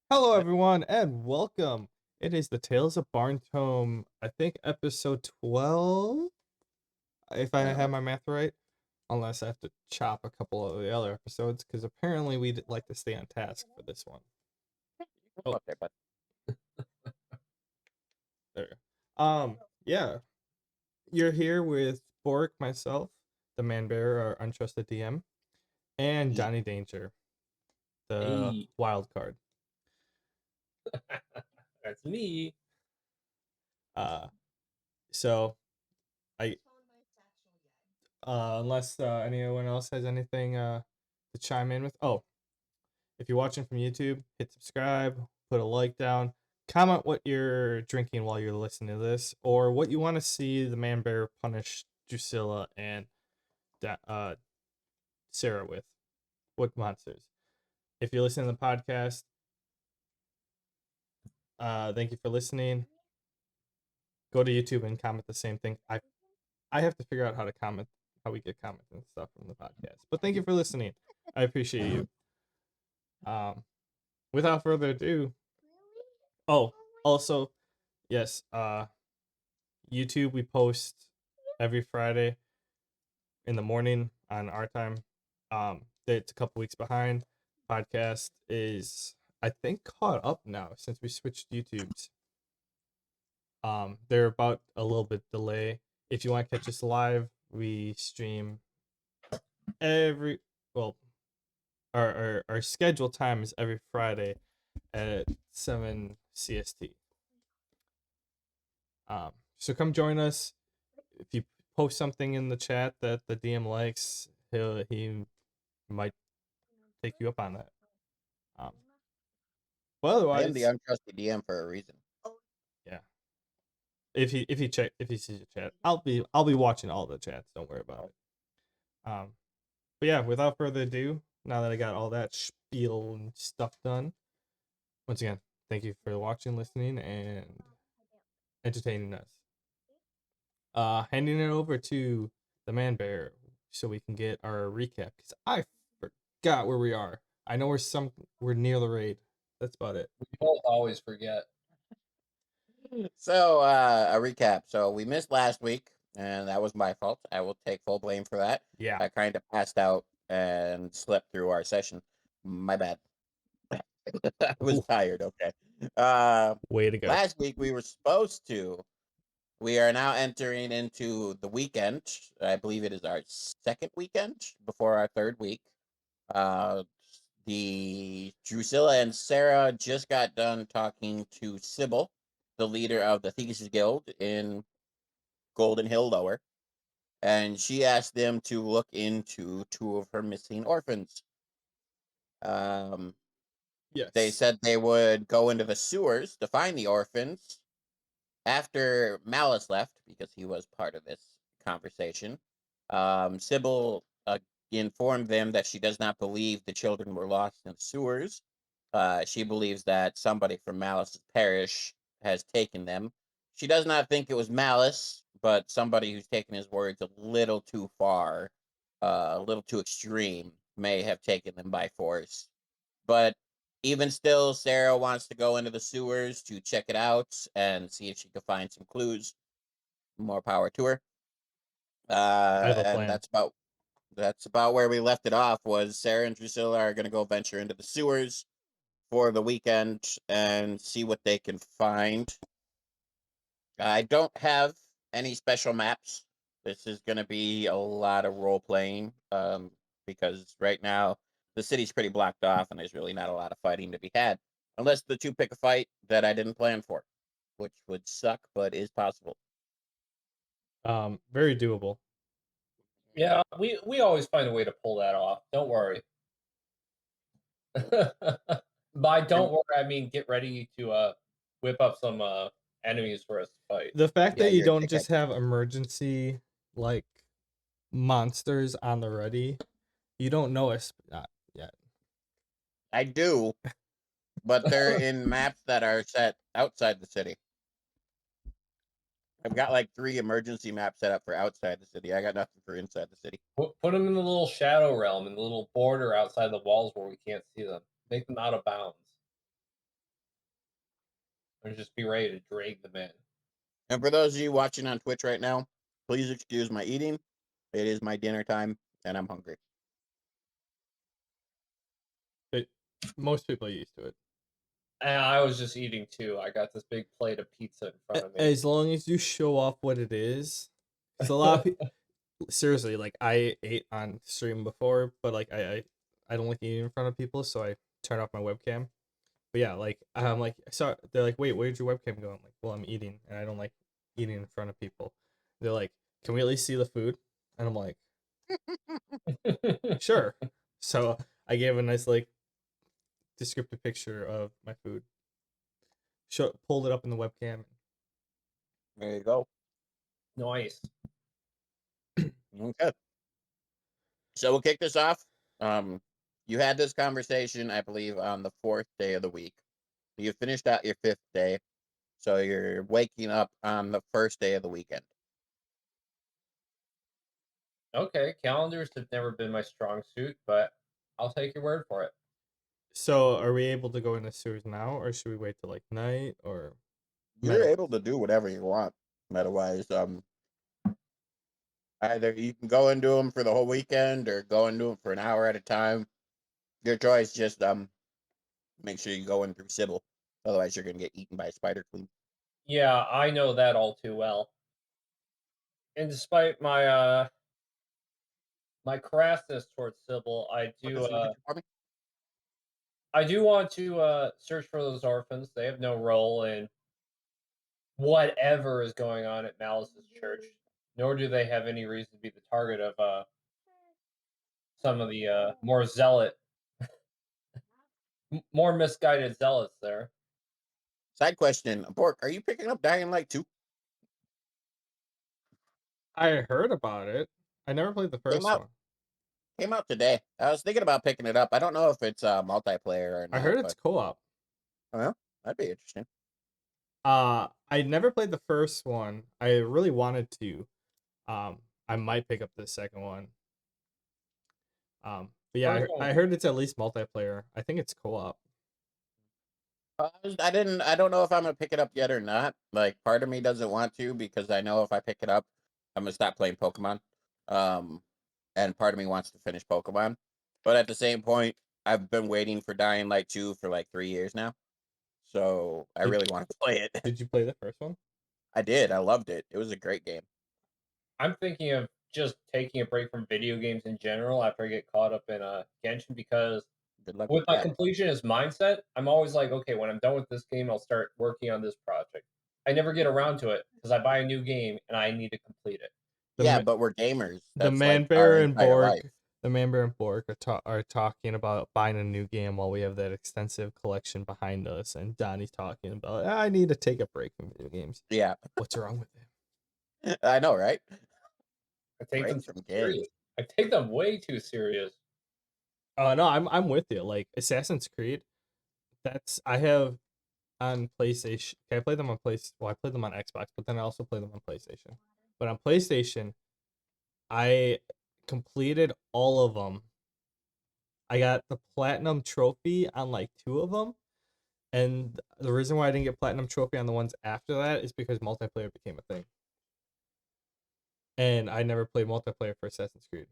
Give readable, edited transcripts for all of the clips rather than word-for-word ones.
Hello, everyone, and welcome. It is the Tales of Barntome, I think episode 12, if I have No, my math right, unless I have to chop a couple of the other episodes, because apparently we'd like to stay on task for this one. go Oh, up there, bud. there. Yeah, you're here with Bork, myself, the man bearer, our untrusted DM, and Ye- Johnny Danger, the Hey, wild card. that's me. Uh, so I unless anyone else has anything to chime in with. Oh, if you're watching from YouTube, hit subscribe, put a like down, comment what you're drinking while you're listening to this, or what you want to see the man bear punish Drucilla and Sarah with. What monsters? If you're listening to the podcast, thank you for listening. Go to YouTube and comment the same thing. I have to figure out how to comment, how we get comments and stuff from the podcast. But thank you for listening. I appreciate you. Without further ado, oh, also, yes, YouTube, we post every Friday in the morning on our time. It's a couple weeks behind. Podcast is, I think, caught up now since we switched YouTubes. They're about a little bit delay. If you want to catch us live, we stream every well, our scheduled time is every Friday at 7 CST. So come join us. If you post something in the chat that the DM likes, he might take you up on that. Um, but I am the otherwise, untrusted DM for a reason. yeah. If he sees your chat, I'll be watching all the chats. Don't worry about it. But yeah, without further ado, now that I got all that spiel and stuff done, once again, thank you for watching, listening, and entertaining us. Handing it over to the man bear so we can get our recap because I forgot where we are. I know we're near the raid. That's about it. We both always forget. So, a recap. So, we missed last week, and that was my fault. I will take full blame for that. Yeah, I kind of passed out and slept through our session. My bad. I was Ooh, tired, okay. Uh, way to go. Last week, we are now entering into the weekend. I believe it is our second weekend before our third week. Uh, the Drusilla and Sarah just got done talking to Sybil, the leader of the Thesis Guild in Golden Hill Lower, and she asked them to look into two of her missing orphans. Um, they Yes. said they would go into the sewers to find the orphans after Malice left because he was part of this conversation. Sybil informed them that she does not believe the children were lost in the sewers. She believes that somebody from Malice's parish has taken them. She does not think it was Malice, but somebody who's taken his words a little too far, a little too extreme, may have taken them by force. But even still, Sarah wants to go into the sewers to check it out and see if she can find some clues. More power to her. I have a And plan. that's about where we left it off. Was Sarah and Drusilla are going to go venture into the sewers for the weekend and see what they can find. I don't have any special maps. This is going to be a lot of role playing because right now the city's pretty blocked off and there's really not a lot of fighting to be had. Unless the two pick a fight that I didn't plan for, which would suck, but is possible. Very doable. Yeah, we always find a way to pull that off. Don't worry. By don't worry, I mean get ready to whip up some enemies for us to fight. The fact Yeah, that you you're a don't dickhead. just have emergency like monsters on the ready, you don't know us yet. I do, but they're in maps that are set outside the city. I've got like 3 emergency maps set up for outside the city. I got nothing for inside the city. Put them in the little shadow realm, in the little border outside the walls where we can't see them. Make them out of bounds. and just be ready to drag them in. And for those of you watching on Twitch right now, please excuse my eating. It is my dinner time, and I'm hungry. Most people are used to it. And I was just eating too. I got this big plate of pizza in front of me. As long as you show off what it is, because a lot of people, seriously, like I ate on stream before, but like I don't like eating in front of people, so I turn off my webcam. But yeah, like I'm like, so they're like, wait, where'd your webcam go? I'm like, well, I'm eating, and I don't like eating in front of people. They're like, can we at least see the food? And I'm like, sure. So I gave a nice like descriptive picture of my food. Pulled it up in the webcam. There you go. Nice. Okay. So we'll kick this off. You had this conversation, I believe, on the 4th day of the week. You finished out your 5th day, so you're waking up on the 1st day of the weekend. Okay, calendars have never been my strong suit, but I'll take your word for it. So are we able to go in the sewers now, or should we wait till like night, or? You're able to do whatever you want. Otherwise, either you can go into them for the whole weekend or go into them for an hour at a time. Your choice. Just make sure you go in through Sybil. Otherwise, you're gonna get eaten by a spider queen. Yeah, I know that all too well. And despite my crassness towards Sybil, I do want to search for those orphans. They have no role in whatever is going on at Malice's church, nor do they have any reason to be the target of some of the more misguided zealots there. Side question, Bork, are you picking up Dying Light 2? I heard about it. I never played the first one. Came out today. I was thinking about picking it up. I don't know if it's multiplayer or not. I heard it's co-op. Oh, yeah? That'd be interesting. I never played the first one. I really wanted to. I might pick up the second one. But yeah, I heard it's at least multiplayer. I think it's co-op. I don't know if I'm gonna pick it up yet or not. Like, part of me doesn't want to because I know if I pick it up, I'm gonna stop playing Pokemon. And part of me wants to finish Pokemon. But at the same point, I've been waiting for Dying Light 2 for like 3 years now. So I really want to play it. Did you play the first one? I did. I loved it. It was a great game. I'm thinking of just taking a break from video games in general after I get caught up in Genshin, because Good luck with with my that. completionist mindset, I'm always like, okay, when I'm done with this game, I'll start working on this project. I never get around to it because I buy a new game and I need to complete it. But we're gamers. The That's Man like our Bear and entire Borg, life. the Man Bear and Borg are talking about buying a new game while we have that extensive collection behind us, and Donnie's talking about I need to take a break from video games. Yeah. What's wrong with him? I know, right? I take them Breaks from serious. games. I take them way too serious. No, I'm with you. Like Assassin's Creed, I have on PlayStation. Okay, I play them on I play them on Xbox, but then I also play them on PlayStation. But on PlayStation, I completed all of them. I got the platinum trophy on like 2 of them, and the reason why I didn't get platinum trophy on the ones after that is because multiplayer became a thing, and I never played multiplayer for Assassin's Creed.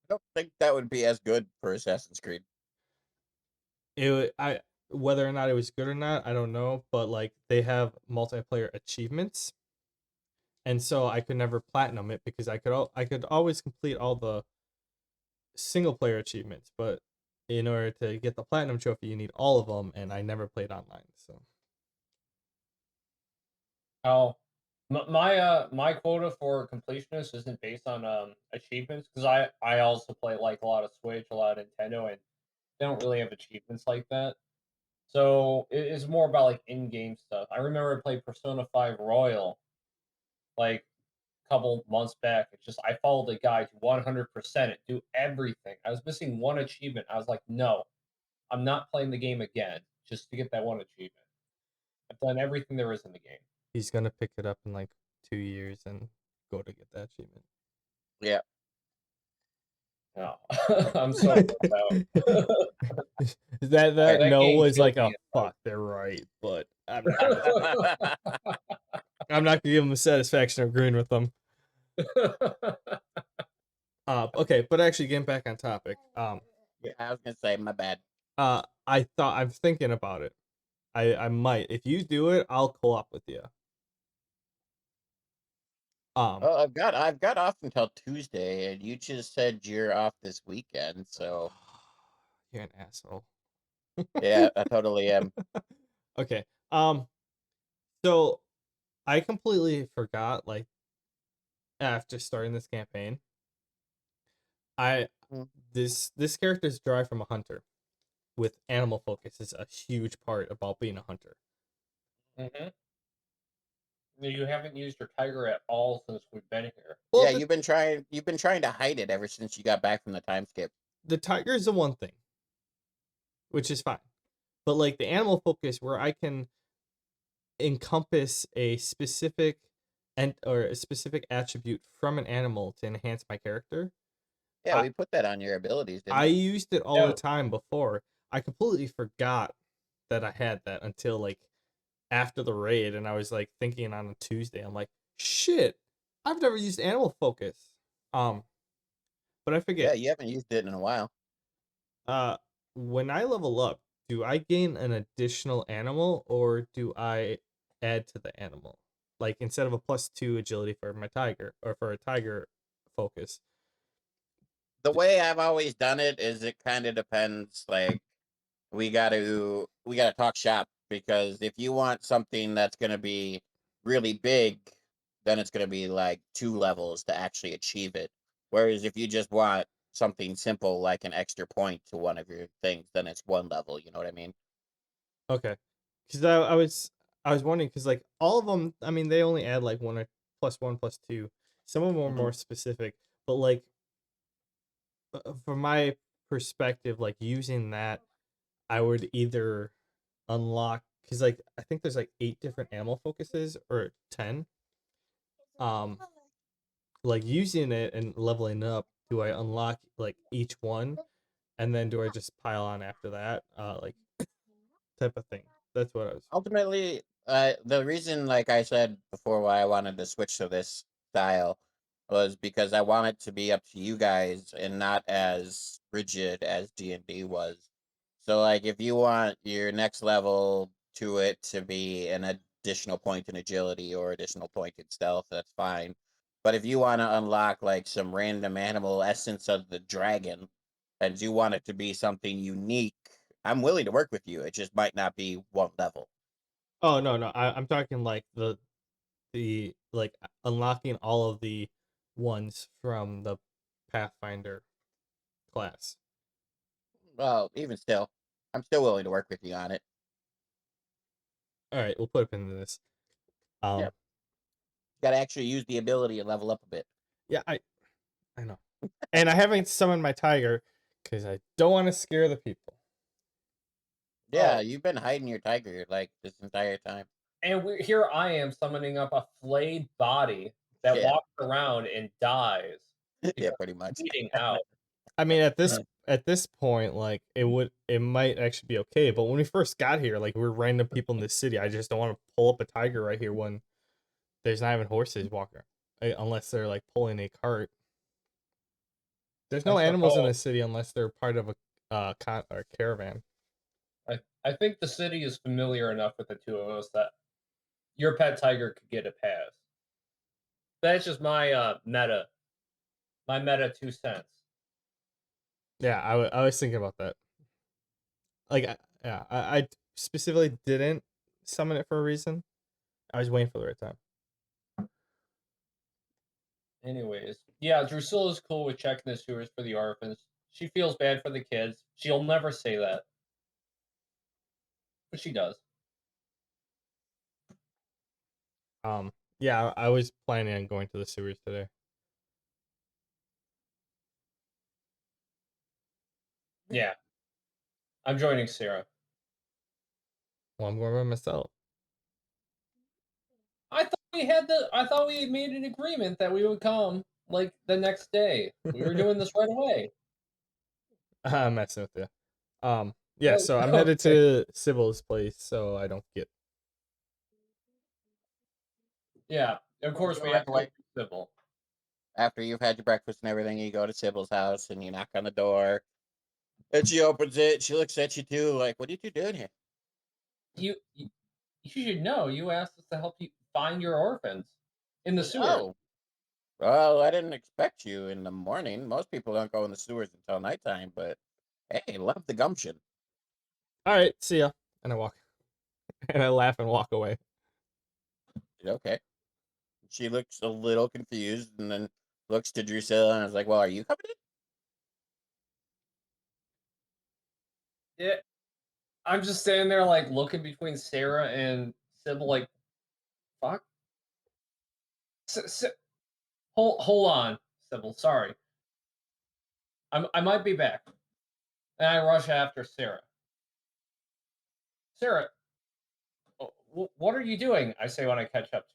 I don't think that would be as good for Assassin's Creed. Whether or not it was good or not, I don't know, but like they have multiplayer achievements, and so I could never platinum it because I could always complete all the single player achievements, but in order to get the platinum trophy, you need all of them, and I never played online. So My quota for completionist isn't based on achievements, because I also play like a lot of Switch, a lot of Nintendo, and they don't really have achievements like that. So it's more about like in-game stuff. I remember I played Persona 5 Royal like a couple months back. It's just I followed the guide to 100% it, do everything. I was missing one achievement. I was like, no, I'm not playing the game again just to get that one achievement. I've done everything there is in the game. he's gonna pick it up in like 2 years and go to get that achievement. Yeah. No, I'm so bummed out. that That no game was killed like a me. fuck. They're right, but I'm not gonna give them the satisfaction of agreeing with them. Okay, but actually getting back on topic. Yeah, I was gonna say my bad. I'm thinking about it. I might. If you do it, I'll co-op with you. Um, Oh, I've got off until Tuesday, and you just said you're off this weekend, so you're an asshole. yeah, I totally am. Okay. So I completely forgot, like, after starting this campaign, I Mm. this character is derived from a hunter, with animal focus is a huge part about being a hunter. Hmm. You haven't used your tiger at all since we've been here. Well, Yeah, you've been trying to hide it ever since you got back from the time skip. the tiger is the one thing, which is fine, but like the animal focus, where I can encompass a specific or a specific attribute from an animal to enhance my character. Yeah, I we put that on your abilities, didn't I we? used it all the Yeah, time before. I completely forgot that I had that until like after the raid, and I was like thinking on a Tuesday. I'm like, shit, I've never used animal focus. Um, but I Yeah, forget. you haven't used it in a while. Uh, when I level up, do I gain an additional animal or do I add to the animal? Like instead of a +2 agility for my tiger or for a tiger focus. The way I've always done it is it kind of depends. Like we gotta talk shop because if you want something that's gonna be really big, then it's gonna be like 2 levels to actually achieve it. Whereas if you just want something simple like an extra point to one of your things, then it's 1 level. You know what I mean? Okay, because I was wondering because like all of them, I mean they only add like one or +1 +2. Some of them are Hmm. more specific, but like from my perspective, like using that, I would either unlock because like I think there's like 8 different animal focuses or 10. Um, like using it and leveling up, do I unlock like each one, and then do I just pile on after that? Like type of thing. That's what I was. Ultimately, the reason, like I said before, why I wanted to switch to this style was because I want it to be up to you guys and not as rigid as D&D was. So, like, if you want your next level to it to be an additional point in agility or additional point in stealth, that's fine. But if you want to unlock like some random animal essence of the dragon, and you want it to be something unique, I'm willing to work with you. It just might not be 1 level. Oh no, no, I'm talking like the like unlocking all of the ones from the Pathfinder class. Well, even still, I'm still willing to work with you on it. All right, we'll put a pin in this. Yeah, Um, got to actually use the ability and level up a bit. yeah, I know, and I haven't summoned my tiger because I don't want to scare the people. Yeah, Oh, you've been hiding your tiger like this entire time. and here I am summoning up a flayed body that Yeah, walks around and dies yeah, because pretty it's much. bleeding out. I mean, at this point, like it might actually be okay. But when we first got here, like we're random people in this city. I just don't want to pull up a tiger right here when there's not even horses walking, unless they're like pulling a cart. There's I no animals in suppose. this city unless they're part of a or caravan. I think the city is familiar enough with the two of us that your pet tiger could get a pass. That's just my meta 2 cents. Yeah, I was thinking about that. Like, yeah, I specifically didn't summon it for a reason. I was waiting for the right time. Anyways, yeah, Drucilla's cool with checking the sewers for the orphans. She feels bad for the kids. She'll never say that, but she does. Yeah, I was planning on going to the sewers today. Yeah, I'm joining Sarah. Well, I'm going by myself. I thought we made an agreement that we would come like the next day. We were doing this right away. I'm messing with you. Yeah, Oh, so I'm headed okay. to Sybil's place so I don't get. Yeah, of You course go we right have to go away. through Sybil. After you've had your breakfast and everything, you go to Sybil's house and you knock on the door. And she opens it. She looks at you too, like, "What are you doing here?" You you should know. You asked us to help you find your orphans in the sewers. Oh, well, I didn't expect you in the morning. Most people don't go in the sewers until nighttime, but hey, love the gumption. All right, see ya. And I walk, and I laugh and walk away. Okay. She looks a little confused and then looks to Drucilla and is like, "Well, are you coming in?" Yeah, I'm just standing there like looking between Sarah and Sybil, like, fuck. Hold on, Sybil. Sorry, I might be back. And I rush after Sarah. Sarah, what are you doing? I say when I catch up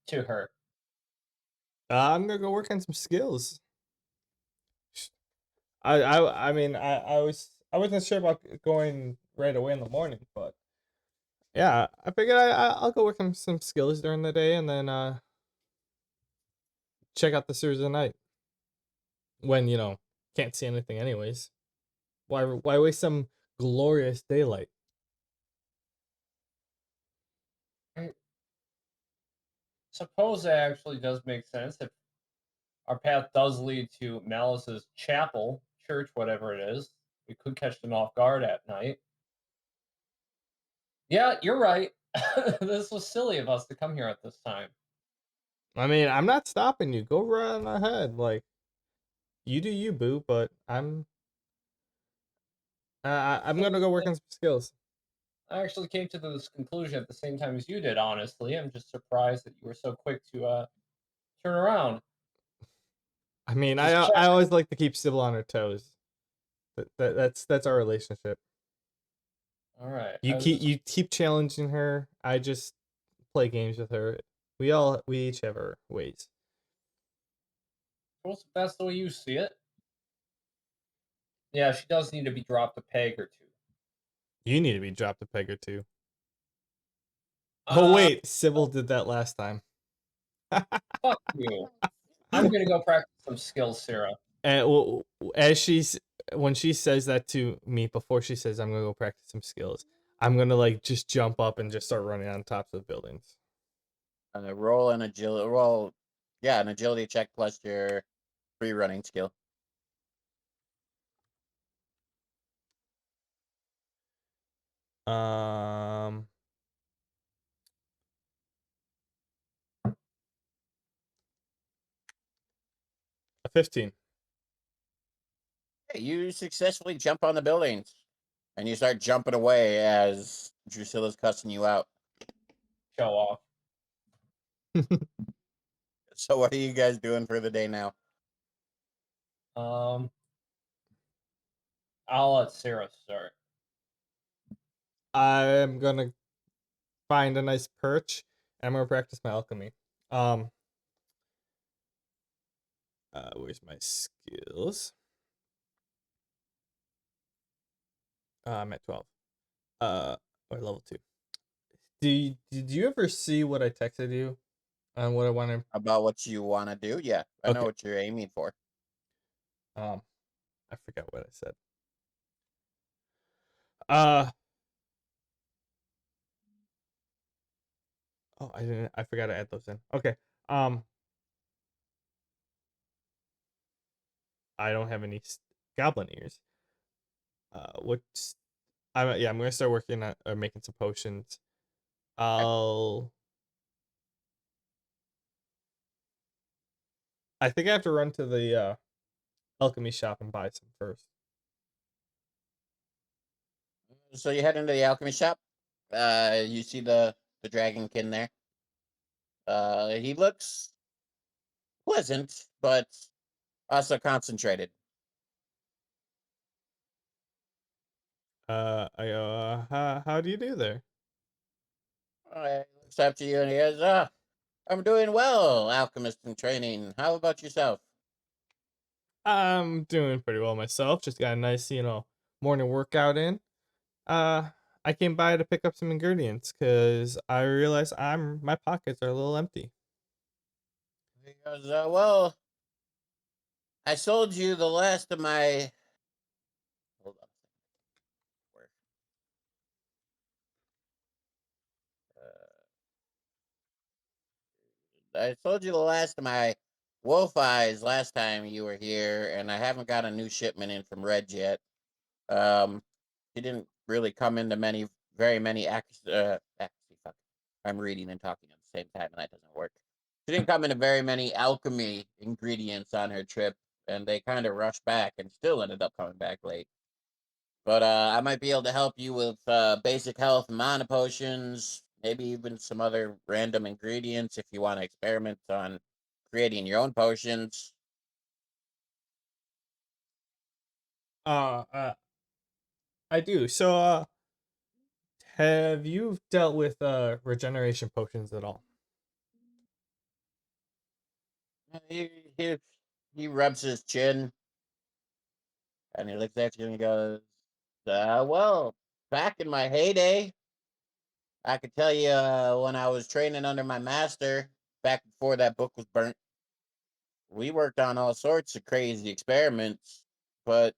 to her. I'm gonna go work on some skills. I mean, I wasn't sure about going right away in the morning, but yeah, I figured I'll go work on some skills during the day and then check out the sewers at night when can't see anything anyways. Why waste some glorious daylight? I suppose that actually does make sense if our path does lead to Malice's chapel, church, whatever it is. We could catch them off guard at night. Yeah, you're right. This was silly of us to come here at this time. I mean, I'm not stopping you. Go run ahead, like you do you, boo. But I'm gonna go work on some skills. I actually came to this conclusion at the same time as you did, honestly. I'm just surprised that you were so quick to turn around. I mean, Just check. I always like to keep Sybil on her toes. That's our relationship. All right. You I was just, keep challenging her. I just play games with her. We each have our ways. well, that's the way you see it. Yeah, she does need to be dropped a peg or two. You need to be dropped a peg or two. Oh Uh, wait, Sybil did that last time. fuck you. I'm gonna go practice some skills, Sarah. And well, as she's when she says that to me before she says I'm gonna go practice some skills, I'm gonna like just jump up and just start running on tops of buildings. Roll an agility roll. Yeah, an agility check plus your free running skill. Um, a 15. Hey, you successfully jump on the buildings, and you start jumping away as Drusilla's cussing you out. Show off. So, what are you guys doing for the day now? Um, I'll let Sarah start. I'm gonna find a nice perch. And I'm gonna practice my alchemy. Um, where's my skills? I'm at 12. Or level 2. Did you ever see what I texted you on what I wanted? About what you want to do? Yeah, I know Okay. what you're aiming for. Um, I forgot what I said. Uh oh, I didn't. I forgot to add those in. Okay. Um, I don't have any goblin ears. What's I'm gonna start working on making some potions. Okay. I'll. I think I have to run to the alchemy shop and buy some first. So you head into the alchemy shop. You see the dragonkin there. He looks pleasant, but also concentrated. How do you do there? He looks up to you and he goes, "Ah, I'm doing well, alchemist in training. How about yourself?" I'm doing pretty well myself. Just got a nice, morning workout in. I came by to pick up some ingredients because I realized my pockets are a little empty. He goes, well, I sold you the last of my. Hold on. Where? I sold you the last of my wolf eyes last time you were here, and I haven't got a new shipment in from Red yet. He didn't really come into very many fuck. I'm reading and talking at the same time, and that doesn't work. She didn't come into very many alchemy ingredients on her trip, and they kind of rushed back and still ended up coming back late. But I might be able to help you with basic health mana potions, maybe even some other random ingredients if you want to experiment on creating your own potions. Uh, uh, I do. So, have you dealt with regeneration potions at all? He, he, he rubs his chin and he looks at you and he goes, well, back in my heyday, I could tell you when I was training under my master, back before that book was burnt, we worked on all sorts of crazy experiments. But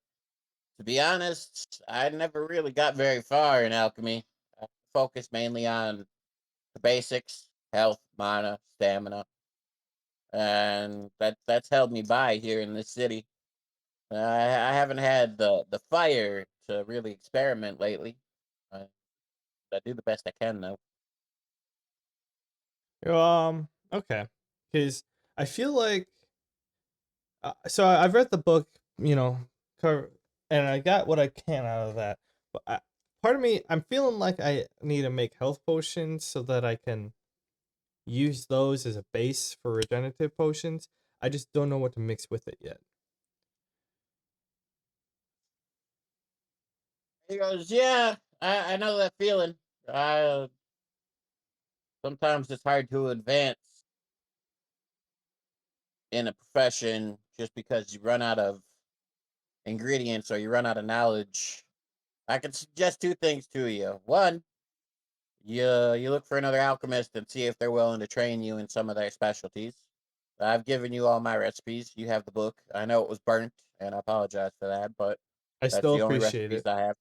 to be honest, I never really got very far in alchemy. I focused mainly on the basics, health, mana, stamina, and that's held me by here in this city. I haven't had the fire to really experiment lately. I, I do the best I can though. Okay, because I feel like so I've read the book, cover, and I got what I can out of that. But part of me, I'm feeling like I need to make health potions so that I can use those as a base for regenerative potions. I just don't know what to mix with it yet. He goes, yeah, I know that feeling. I Sometimes it's hard to advance in a profession just because you run out of ingredients or you run out of knowledge. I can suggest two things to you. One, you look for another alchemist and see if they're willing to train you in some of their specialties. I've given you all my recipes. You have the book. I know it was burnt, and I apologize for that, but I that's still the only appreciate recipes it. I have.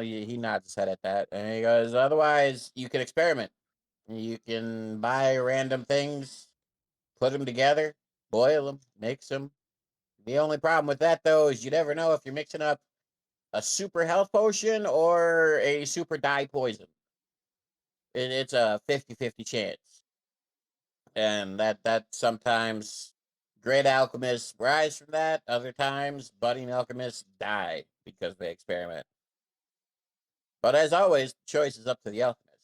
He nods his head at that, and he goes, "Otherwise, you can experiment. You can buy random things, put them together, boil them, mix them. The only problem with that, though, is you never know if you're mixing up a super health potion or a super dye poison. It's a 50-50 chance. And that sometimes great alchemists rise from that. Other times, budding alchemists die because they experiment. But as always, the choice is up to the alchemist.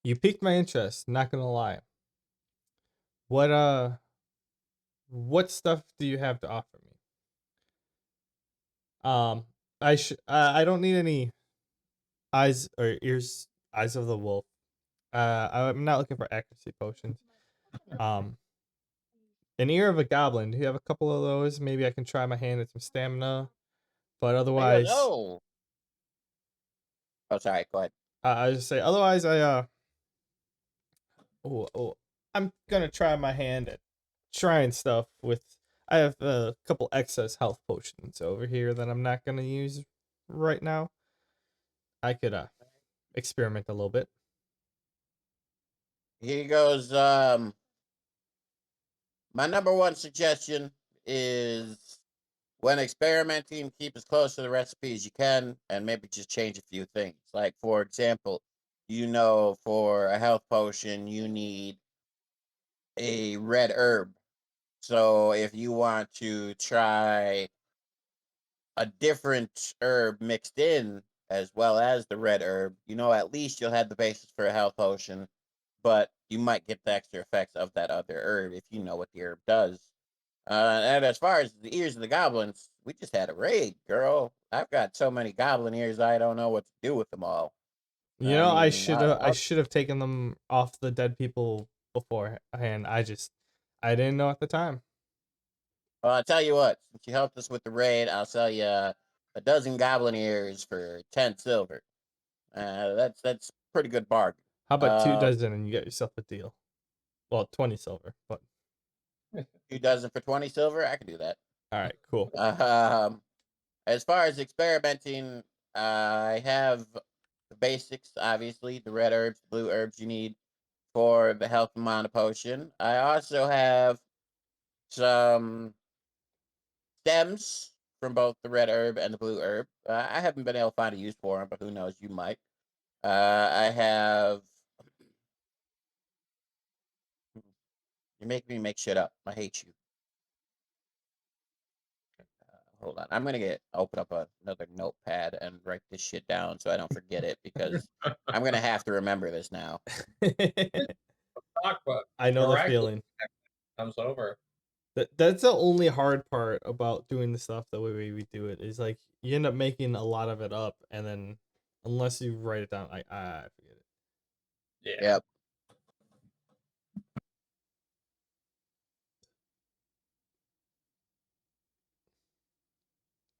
You piqued my interest, not gonna lie. What what stuff do you have to offer me? Um I don't need any eyes or ears eyes of the wolf. I'm not looking for accuracy potions. Um an ear of a goblin. Do you have a couple of those? Maybe I can try my hand at some stamina. But He goes, otherwise, oh, sorry, go ahead. I just say otherwise I'm gonna try my hand at trying stuff with. I have a couple excess health potions over here that I'm not gonna use right now. I could experiment a little bit. He goes, my number one suggestion is when experimenting, keep as close to the recipe as you can and maybe just change a few things. Like, for example, for a health potion, you need a red herb. So if you want to try a different herb mixed in as well as the red herb, at least you'll have the basis for a health potion, but you might get the extra effects of that other herb if you know what the herb does. And as far as the ears of the goblins, we just had a raid, girl. I've got so many goblin ears, I don't know what to do with them all. You I know, mean, I should have taken them off the dead people beforehand. I didn't know at the time. Well, I'll tell you what. Since you helped us with the raid, I'll sell you a dozen goblin ears for 10 silver. That's pretty good bargain. How about 2 Um, dozen and you get yourself a deal? Well, 20 silver, but 2 dozen for 20 silver. I can do that. all right, cool. As far as experimenting, I have the basics. Obviously, the red herbs, the blue herbs you need for the health mana potion. I also have some stems from both the red herb and the blue herb. I haven't been able to find a use for them, but who knows? You might. I have. You make me make shit up. I hate you. Hold on. I'm gonna open up another notepad and write this shit down so I don't forget it because I'm gonna have to remember this now. Talk, but I know the miraculous feeling. comes over. That's the only hard part about doing the stuff the way we do it is like you end up making a lot of it up, and then unless you write it down, I forget it. Yeah. Yep.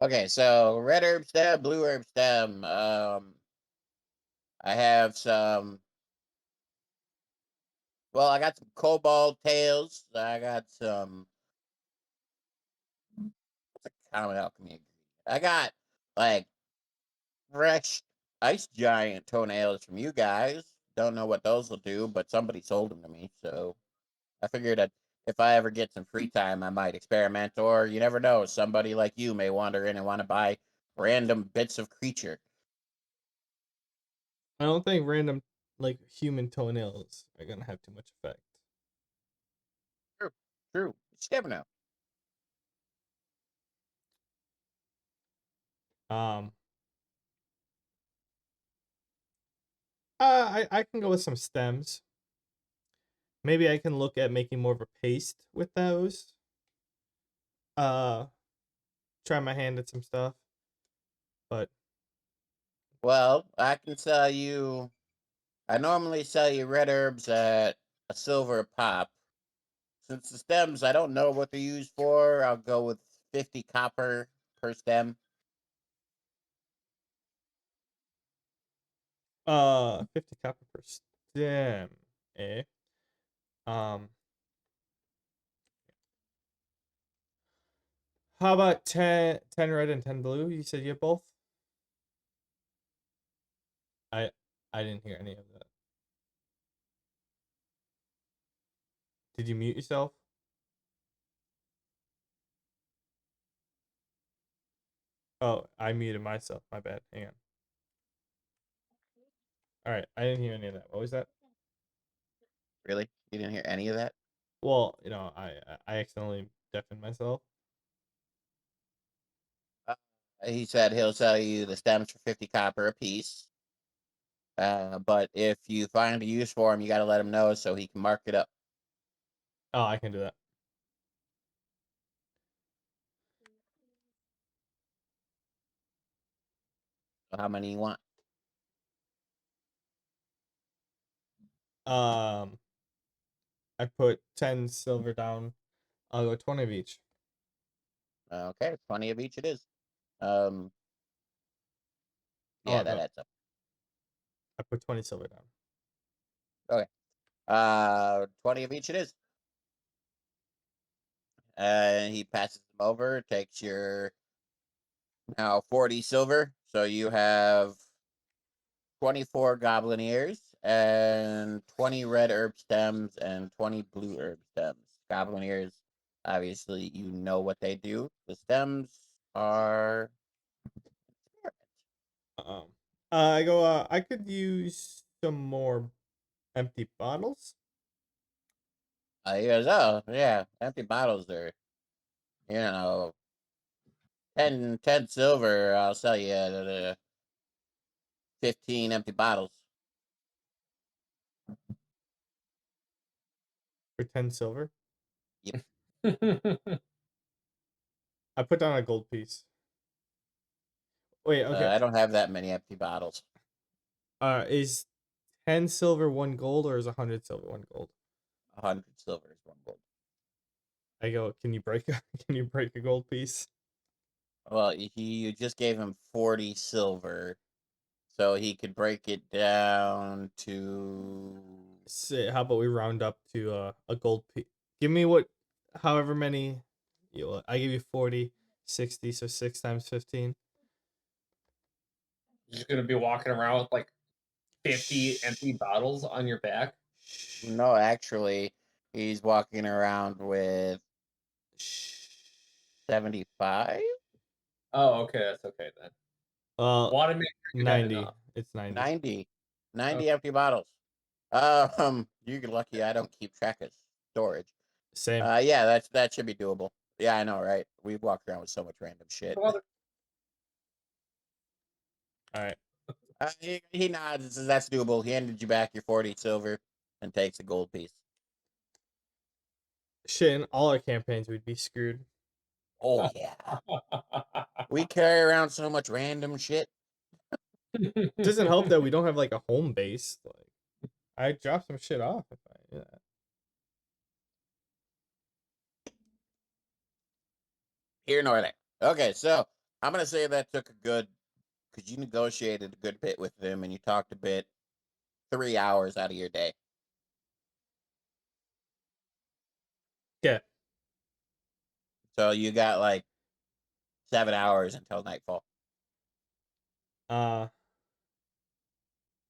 Okay, so red herb stem, blue herb stem. I have some. Well, I got some cobalt tails. I got some. What's a common alchemy ingredient? I got like fresh ice giant toenails from you guys. Don't know what those will do, but somebody sold them to me, so I figured that if I ever get some free time, I might experiment, or you never know, somebody like you may wander in and want to buy random bits of creature. I don't think random like human toenails are gonna have too much effect. True, true. You just never know. Um, I can go with some stems. Maybe I can look at making more of a paste with those. Uh, try my hand at some stuff, but Well, I can sell you. I normally sell you red herbs at a silver a pop. Since the stems, I don't know what they're used for. I'll go with 50 copper per stem. 50 copper per stem, eh? Um, how about 10 red and 10 blue? You said you have both. I I didn't hear any of that. Did you mute yourself? Oh, I muted myself. My bad. Hang on. All right, I didn't hear any of that. What was that? Really? You didn't hear any of that? Well, I accidentally deafened myself. Uh, he said he'll sell you the stems for 50 copper a piece. But if you find a use for him, you got to let him know so he can mark it up. Oh, I can do that. So how many you want? Um, I put 10 silver down. I'll go 20 of each. Okay, 20 of each it is. Um, Oh yeah, that no, adds up. I put 20 silver down. Okay. 20 of each it is. He passes them over, takes your now 40 silver. So you have 24 goblin ears and 20 red herb stems and 20 blue herb stems. Goblin ears, obviously, you know what they do. The stems are. Um, I go. I could use some more empty bottles. He goes, oh, yeah, empty bottles are, you know, 10 silver. I'll sell you 15 empty bottles. For 10 silver. Yep. I put down a gold piece. Wait, okay. I don't have that many empty bottles. Is 10 silver 1 gold or is 100 silver 1 gold? 100 silver is 1 gold. I go, can you break a gold piece? Well, you just gave him 40 silver, so he could break it down to. Say, how about we round up to a gold piece? Give me however many. I give you 40, 60, so 6 times 15. You're just gonna be walking around with like 50 empty bottles on your back. No, actually, he's walking around with 75? Oh, okay, that's okay then. Want to make sure you got 90. enough. It's 90. 90 Okay. empty bottles. You're lucky I don't keep track of storage. Same. Yeah, that should be doable. Yeah, I know, right? We walk around with so much random shit. Well, All right. He nods and says that's doable. He handed you back your 40 silver and takes a gold piece. Shit, in all our campaigns, we'd be screwed. Oh yeah, we carry around so much random shit. It doesn't help that we don't have like a home base. Like, I drop some shit off if I do that. Here nor there. Okay, so I'm gonna say that took a good, because you negotiated a good bit with them and you talked a bit, 3 hours out of your day. Yeah. So you got like 7 hours until nightfall. Oh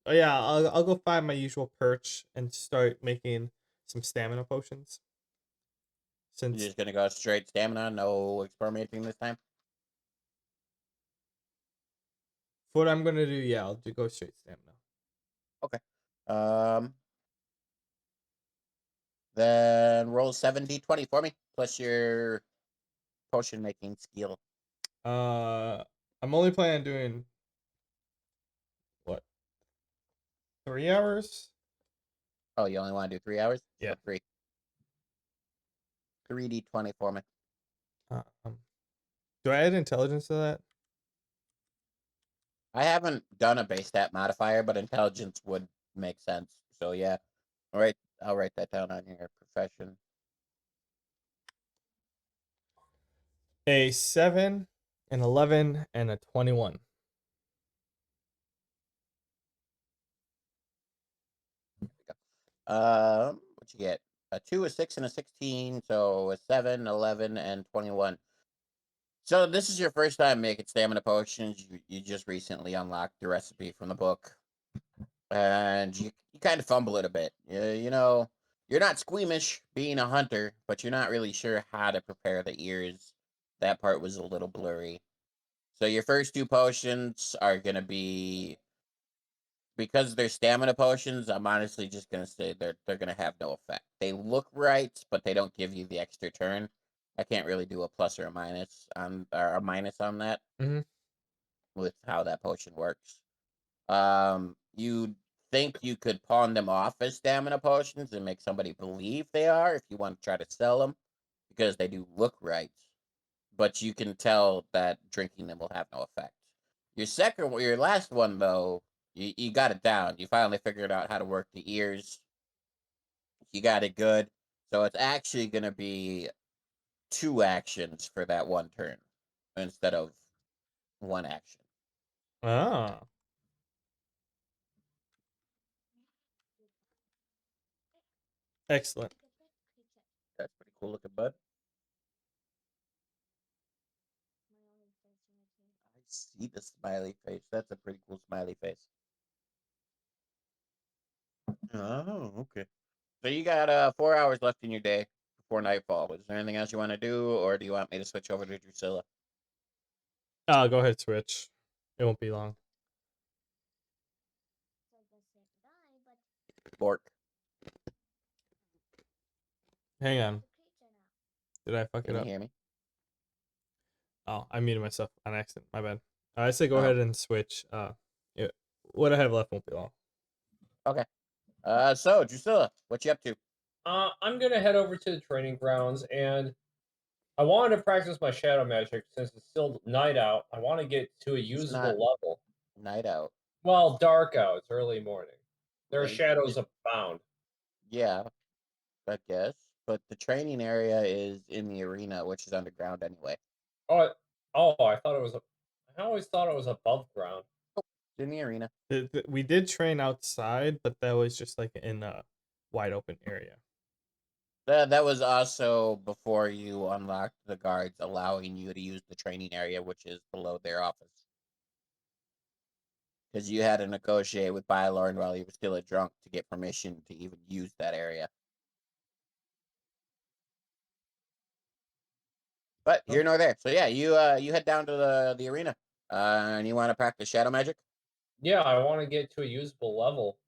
yeah, I'll go find my usual perch and start making some stamina potions. You're Since just gonna go straight stamina, no experimenting this time. what I'm gonna do, yeah, I'll go straight stamina. Okay. Then roll 7d20 for me, plus your potion making skill. I'm only planning on doing what 3 hours. Oh, you only want to do 3 hours? Yeah. So 3. 3d20 for me. Do I add intelligence to that? I haven't done a base stat modifier, but intelligence would make sense. So yeah. All right, I'll write that down on your profession. A 7, an 11, and a 21. What you get? A 2, a 6, and a 16. So a 7, 11, and 21. So this is your first time making stamina potions. You just recently unlocked the recipe from the book, and you kind of fumble it a bit. You know, you're not squeamish being a hunter, but you're not really sure how to prepare the ears. That part was a little blurry. So your first 2 potions are gonna be, because they're stamina potions. I'm honestly just gonna say they're gonna have no effect. They look right, but they don't give you the extra turn. I can't really do a plus or a minus on that Mm-hmm. with how that potion works. You think you could pawn them off as stamina potions and make somebody believe they are if you want to try to sell them, because they do look right, but you can tell that drinking them will have no effect. Your last one though, you got it down. You finally figured out how to work the ears. You got it good. So it's actually gonna be 2 actions for that one turn instead of 1 action. Ah. Excellent. That's pretty cool looking, bud. I see the smiley face. That's a pretty cool smiley face. Oh, okay. So you got 4 hours left in your day before nightfall. Is there anything else you want to do, or do you want me to switch over to Drucilla? Go ahead, switch. It won't be long. Bork. Hang on. Did I fuck Can it you up? hear me? Oh, I muted myself on accident. My bad. I say go Oh. ahead and switch. Yeah, what I have left won't be long. Okay. So Drucilla, what you up to? I'm gonna head over to the training grounds, and I wanted to practice my shadow magic since it's still night out. I want to get to a It's usable not level. night out. Well, dark out. It's early morning. There are Yeah, shadows abound. yeah, I guess. but the training area is in the arena, which is underground anyway. Oh, I thought it was. I always thought it was above ground. It's in the arena. We did train outside, but that was just like in a wide open area. That was also before you unlocked the guards, allowing you to use the training area, which is below their office. Because you had to negotiate with Bylorn while he was still a drunk to get permission to even use that area. But here nor there. So yeah, you head down to the arena, and you want to practice shadow magic. Yeah, I want to get to a usable level.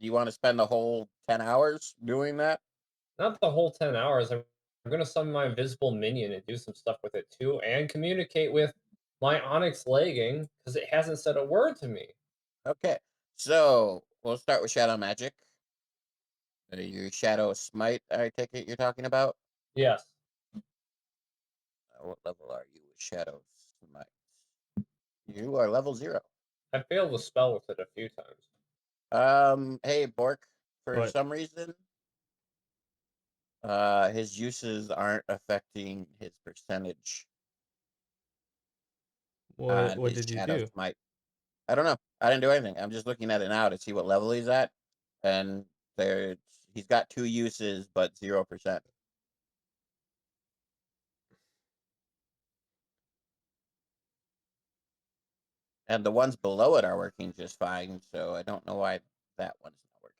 Do you want to spend the whole 10 hours doing that? Not the whole 10 hours. I'm gonna summon my invisible minion and do some stuff with it too, and communicate with my Onyx legging because it hasn't said a word to me. Okay, so we'll start with shadow magic. Your shadow smite, I take it you're talking about. Yes, What level are you with shadow smite? You are level 0. I failed the spell with it a few times. Hey Bork, for But some reason, his uses aren't affecting his percentage on what his did you shadow do? smite. I don't know. I didn't do anything. I'm just looking at it now to see what level he's at, and there he's got 2 uses but 0%. And the ones below it are working just fine, so I don't know why that one's not working.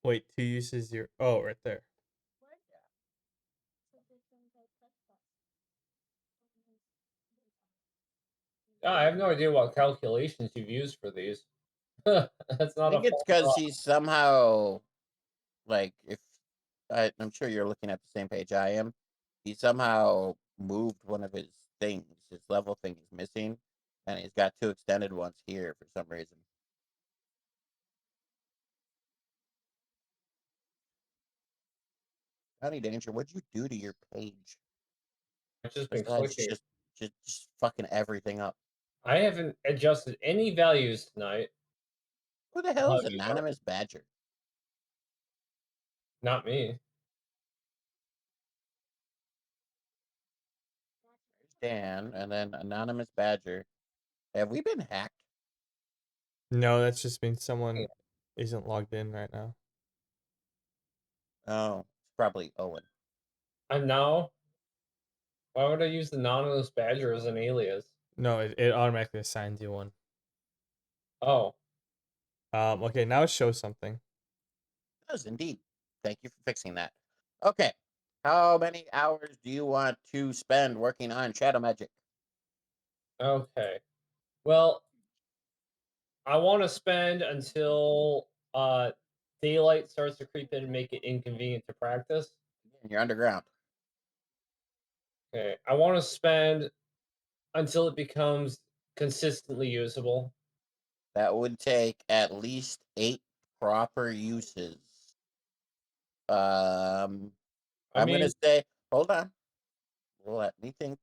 Wait, 2 uses your. Oh, right there. I have no idea what calculations you've used for these. That's I not a think it's fault. because he's somehow, like, if I'm sure you're looking at the same page I am, he somehow moved one of his things. His level thing is missing, and he's got 2 extended ones here for some reason. Honey Danger, what'd you do to your page? I've just been Besides clicking. just fucking everything up. I haven't adjusted any values tonight. Who the hell Oh, is you know, Anonymous Badger? not me. There's Dan, and then Anonymous Badger. Have we been hacked? No, that's just means someone isn't logged in right now. Oh, it's probably Owen. And now, why would I use the anonymous badger as an alias? No, it automatically assigns you one. Oh, Okay, now show something. It does indeed. Thank you for fixing that. Okay. How many hours do you want to spend working on shadow magic? okay. Well, I want to spend until daylight starts to creep in and make it inconvenient to practice. Again, you're underground. Okay. I want to spend until it becomes consistently usable. That would take at least 8 proper uses. Um, I I'm gonna mean, say, hold on. Let me think.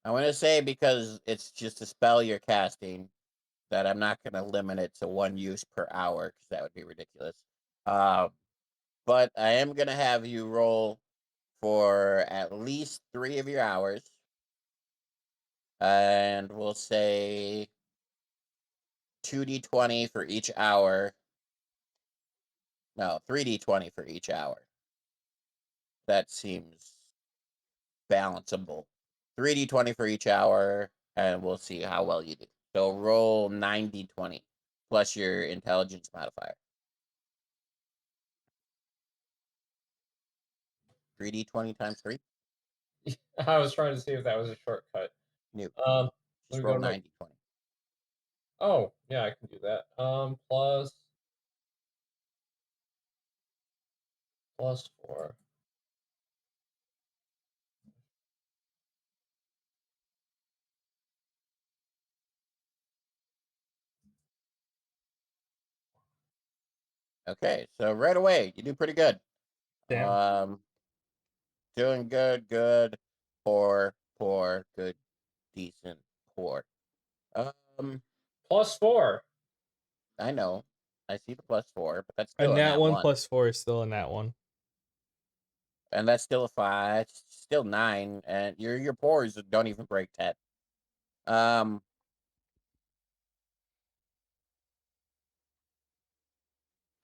I'm gonna say because it's just a spell you're casting that I'm not gonna limit it to 1 use per hour because that would be ridiculous. But I am gonna have you roll for at least 3 of your hours, and we'll say 2d20 for each hour. No, 3d20 for each hour. That seems balanceable. 3d20 for each hour, and we'll see how well you do. So roll 9d20 plus your intelligence modifier. 3d20 times 3? I was trying to see if that was a shortcut. Nope. Um, let Just me go roll to my. 9d20. Oh, yeah, I can do that. Plus 4. Okay, so right away, you do pretty good. Damn. Doing good, good, poor, poor, good, decent, poor. +4. I know. I see the +4, but that's A still a nat nat 1 1. plus 4 is still a nat 1. And that's still a 5. It's still 9. And your pores don't even break 10. I'm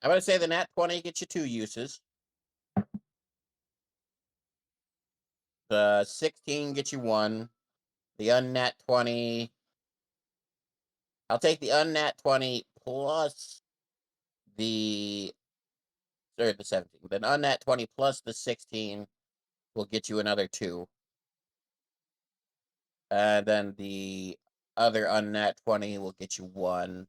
gonna say the nat 20 gets you 2 uses. The 16 gets you 1. The unnat 20. I'll take the unnat 20 plus the 17. Then unnat 20 plus the 16 will get you another 2. And then the other unnat 20 will get you 1.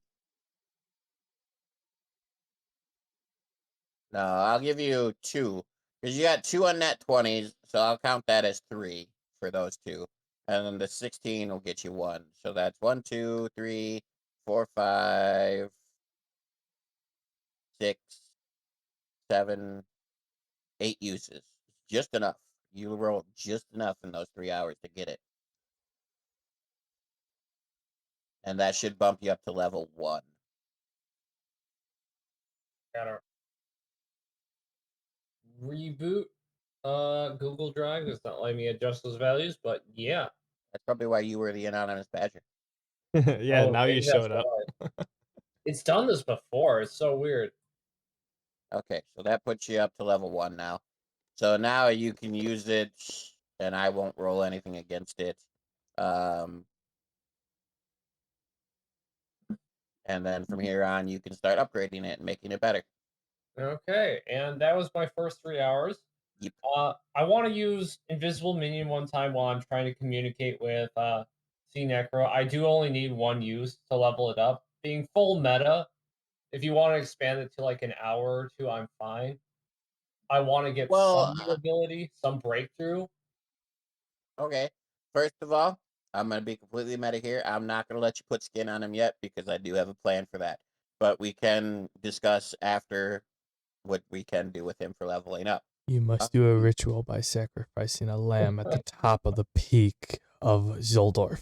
No, I'll give you 2. Because you got 2 unnat 20s, so I'll count that as 3 for those 2. And then the 16 will get you 1. So that's 1, 2, 3, 4, 5, 6, 7, 8 uses. Just enough. You rolled just enough in those 3 hours to get it. And that should bump you up to level 1. Gotta reboot Google Drive. It's not letting me adjust those values, but yeah. That's probably why you were the anonymous badger. Yeah, Oh, now you maybe that's showed up. why. It's done this before. It's so weird. Okay, so that puts you up to level 1 now. So now you can use it, and I won't roll anything against it. And then from here on, you can start upgrading it and making it better. Okay, and that was my first 3 hours. Yep. I want to use Invisible Minion one time while I'm trying to communicate with C Necro. I do only need 1 use to level it up. Being full meta, if you want to expand it to like an hour or 2, I'm fine. I want to get Well, some new ability, some breakthrough. okay. First of all, I'm going to be completely meta here. I'm not going to let you put skin on him yet because I do have a plan for that. But we can discuss after what we can do with him for leveling up. You must do a ritual by sacrificing a lamb at the top of the peak of Zoldorf.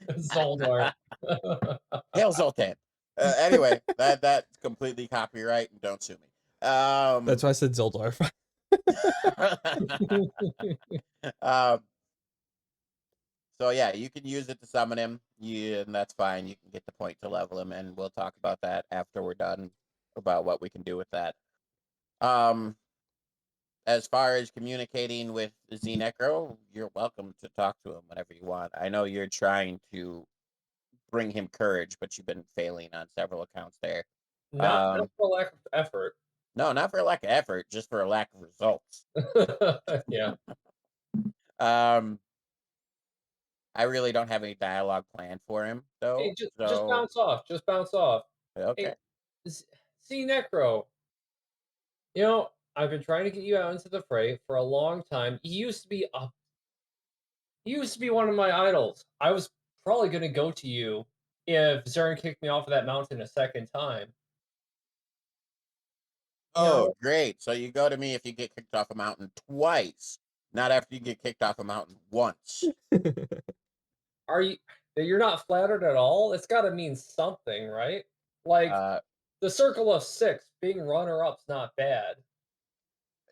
Zoldor. Hail Zoltan. Anyway, that's completely copyright. Don't sue me. That's why I said Zoldorf. So yeah, you can use it to summon him. And that's fine. You can get the point to level him, and we'll talk about that after we're done about what we can do with that. As far as communicating with Necro, you're welcome to talk to him whenever you want. I know you're trying to bring him courage, but you've been failing on several accounts there. Not for lack of effort. No, not for a lack of effort, just for a lack of results. Yeah. I really don't have any dialogue planned for him, though. Hey, just bounce off. Just bounce off. Okay. Hey, C Necro. You know, I've been trying to get you out into the fray for a long time. You used to be one of my idols. I was probably going to go to you if Zern kicked me off of that mountain a second time. You Oh, know, great. So you go to me if you get kicked off a mountain twice, not after you get kicked off a mountain once. you're not flattered at all? It's got to mean something, right? Like the circle of 6 being runner up's not bad.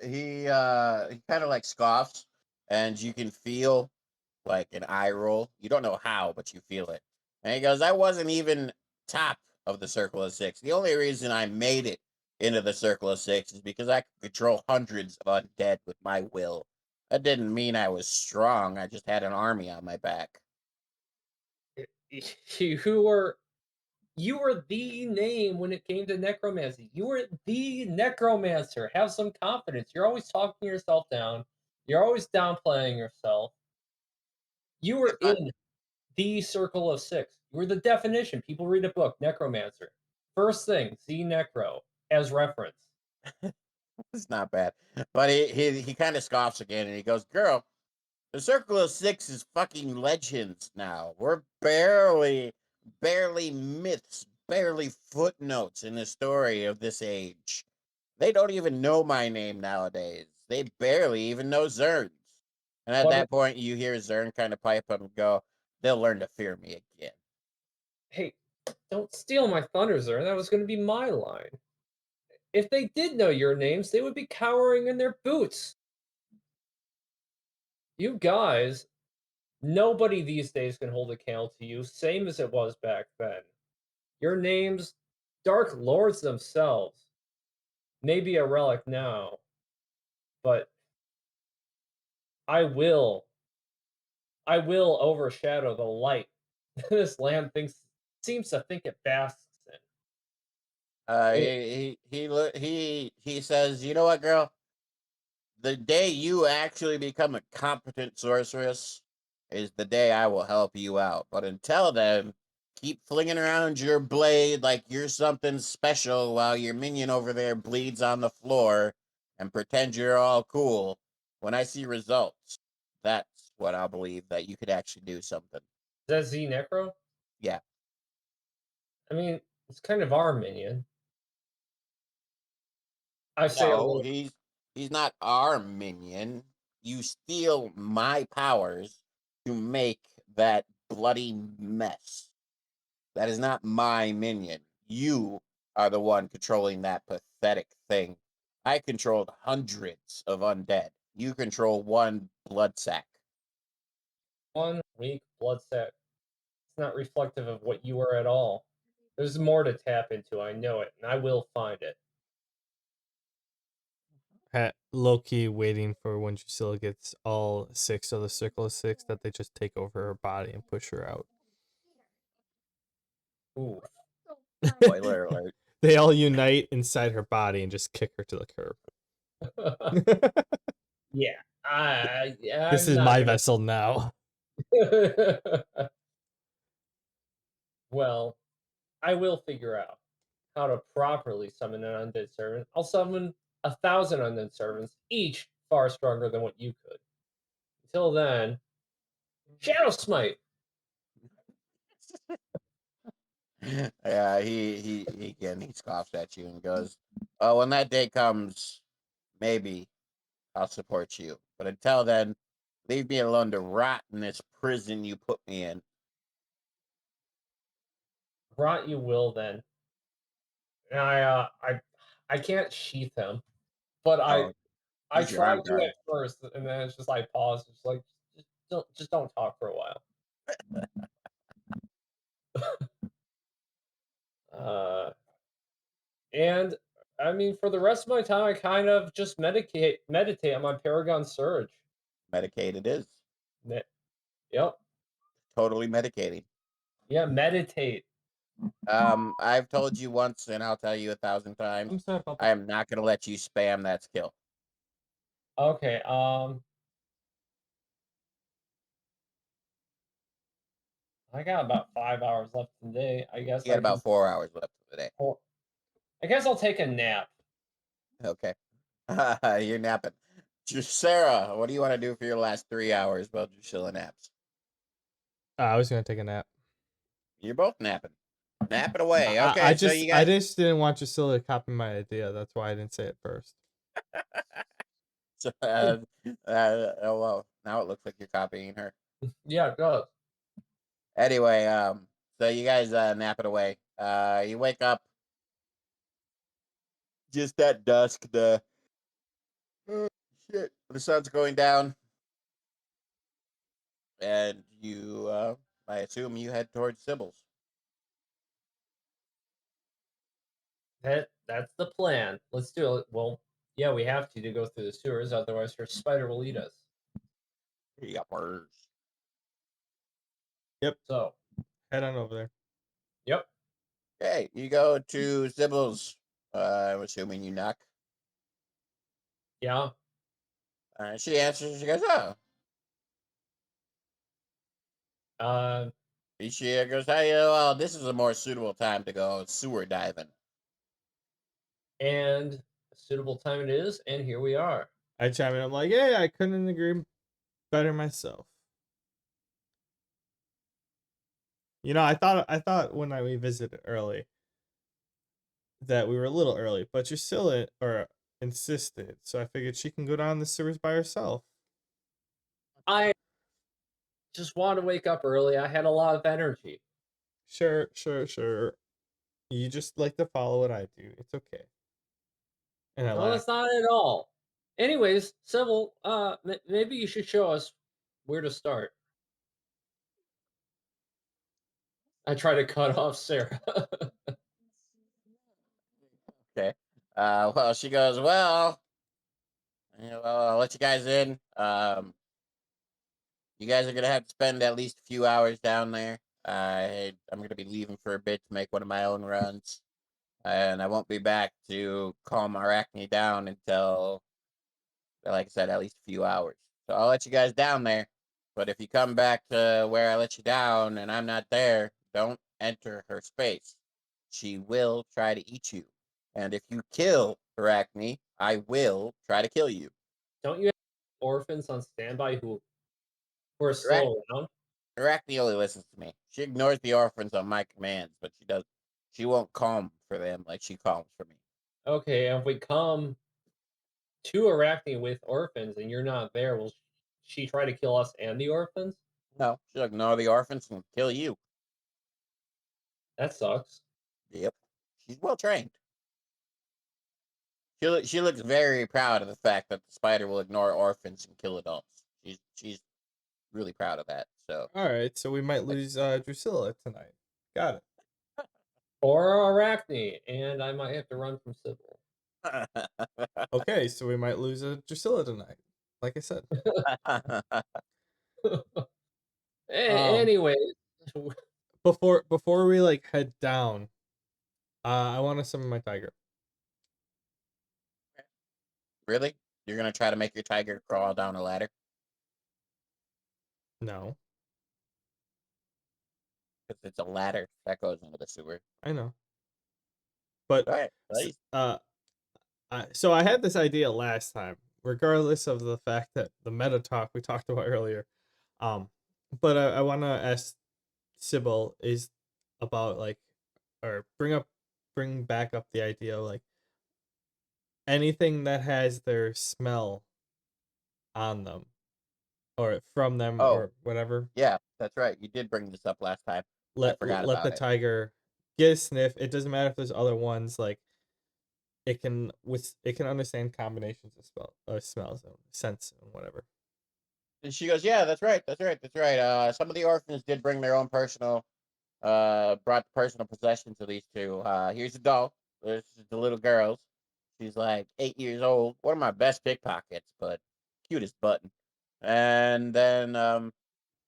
He kind of like scoffs, and you can feel like an eye roll. You don't know how, but you feel it. And he goes, I wasn't even top of the circle of 6. The only reason I made it into the circle of 6 is because I could control hundreds of undead with my will. That didn't mean I was strong. I just had an army on my back. You were the name when it came to necromancy. You were the necromancer. Have some confidence. You're always talking yourself down. You're always downplaying yourself. You were in the circle of 6. You were the definition. People read a book, necromancer. First thing, see necro as reference. It's not bad. But he kind of scoffs again, and he goes, girl, the circle of 6 is fucking legends now. We're barely myths, barely footnotes in the story of this age. They don't even know my name nowadays. They barely even know Zern's. And at But that point, you hear Zern kind of pipe up and go, "They'll learn to fear me again." hey, don't steal my thunder, Zern. That was going to be my line. If they did know your names, they would be cowering in their boots. You guys, nobody these days can hold a candle to you, same as it was back then. Your names, Dark Lords themselves, may be a relic now, but I will, I will overshadow the light this land seems to think it basks in. He says, "You know what, girl? The day you actually become a competent sorceress is the day I will help you out. But until then, keep flinging around your blade like you're something special while your minion over there bleeds on the floor and pretend you're all cool. When I see results, that's what I'll believe that you could actually do something." Is that Z Necro? Yeah. I mean, it's kind of our minion. I say a No, little. he's not our minion. You steal my powers to make that bloody mess. That is not my minion. You are the one controlling that pathetic thing. I controlled hundreds of undead. You control one blood sack. 1 weak blood set. It's not reflective of what you are at all. There's more to tap into, I know it, and I will find it. At low-key waiting for when Drucilla gets all 6 of the circle of 6 that they just take over her body and push her out. Ooh. Spoiler alert. They all unite inside her body and just kick her to the curb. Yeah, This I'm is not my gonna. vessel now. Well, I will figure out how to properly summon an undead servant. I'll summon 1,000 undead servants, each far stronger than what you could. Until then, Shadow Smite! Yeah, he again he scoffs at you and goes, "Oh, when that day comes, maybe I'll support you. But until then, leave me alone to rot in this prison you put me in." Rot you will then. And I can't sheath him, but Oh, I he's your tried arm to guard. at first, and then it's just like pause. It's like just don't talk for a while. Uh, and I mean, for the rest of my time, I kind of just meditate on my Paragon Surge. Medicated is Me- Yep, totally medicating. yeah, meditate. I've told you once, and I'll tell you 1,000 times. I'm sorry about I that. am not gonna let you spam that skill. Okay, I got about 5 hours left today. I guess You got I about can. 4 hours left of the day. I guess I'll take a nap. Okay, you're napping. Sarah, what do you want to do for your last 3 hours while Drusilla naps? I was gonna take a nap. You're both napping. Nap it away. Okay, so you I guys. just didn't want Drusilla to copy my idea. That's why I didn't say it first. So, oh well, now it looks like you're copying her. Yeah, go. Anyway, so you guys nap it away. You wake up just at dusk. Oh, shit, the sun's going down, and you, I assume, you head towards Sybil's. That's the plan. Let's do it. Well, yeah, we have to go through the sewers, otherwise her spider will eat us. Yuppers. Yep, So, head on over there. yep, Okay, you go to Sybil's. I'm assuming you knock. yeah. She answers. She goes, "Oh." Uh, She goes, "Hey, well, this is a more suitable time to go sewer diving." and a suitable time it is, and here we are. I chime in. I'm like, hey, I couldn't agree better myself. You know, I thought when we visited early that we were a little early, but Drusilla insisted, so I figured she can go down the sewers by herself. I just want to wake up early. I had a lot of energy. Sure. You just like to follow what I do. It's okay. And I No, laugh. that's not at all. Anyways, Sybil, maybe you should show us where to start. I try to cut off Sarah. Okay. Well, she goes, well, I'll let you guys in. You guys are gonna have to spend at least a few hours down there. I'm gonna be leaving for a bit to make one of my own runs, and I won't be back to calm Arachne down until, like I said, at least a few hours. So I'll let you guys down there. But if you come back to where I let you down and I'm not there, don't enter her space. She will try to eat you. And if you kill Arachne, I will try to kill you. Don't you have orphans on standby who are Arach- still around? Arachne only listens to me. She ignores the orphans on my commands, but she won't calm for them like she calms for me. Okay, if we come to Arachne with orphans and you're not there, will she try to kill us and the orphans? No, she'll ignore the orphans and kill you. That sucks. Yep. She's well trained. She looks very proud of the fact that the spider will ignore orphans and kill adults. She's really proud of that. So All right, so we might lose Drucilla tonight. Got it. Or Arachne, and I might have to run from Sybil. Okay, so we might lose Drusilla tonight. Like I said. Um, Anyway, before we like head down, I want to summon my tiger. really? You're gonna try to make your tiger crawl down a ladder? No, Because it's a ladder that goes into the sewer. I know, but All right. Please. so I had this idea last time, regardless of the fact that the meta talk we talked about earlier. Um, but I want to ask Sybil is about like, or bring back up the idea of like anything that has their smell on them or from them Oh, or whatever. yeah, that's right. You did bring this up last time. I forgot Let the about it. tiger get a sniff. It doesn't matter if there's other ones. Like it can understand combinations of smells and scents and whatever. And she goes, "Yeah, that's right. That's right. That's right. Some of the orphans did bring their own personal, brought personal possessions to these two. Here's the doll. This is the little girl's. She's like 8 years old. One of my best pickpockets, but cutest button. And then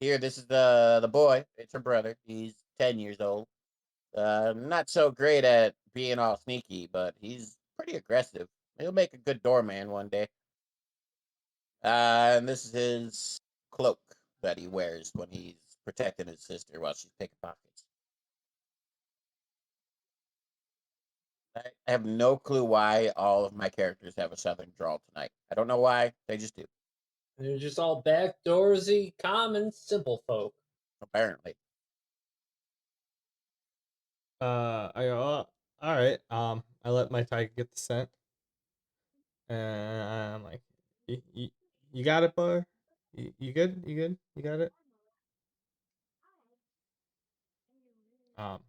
here, this is the boy. It's her brother. He's 10 years old. Not so great at being all sneaky, but he's pretty aggressive. He'll make a good doorman one day. And this is his cloak that he wears when he's protecting his sister while she's picking pockets. I have no clue why all of my characters have a southern drawl tonight. I don't know why. They just do, they're just all backdoorsy, common, simple folk. apparently. I go, oh, all right. I let my tiger get the scent, and I'm like, you got it, bud. You good? You good? You got it. Um.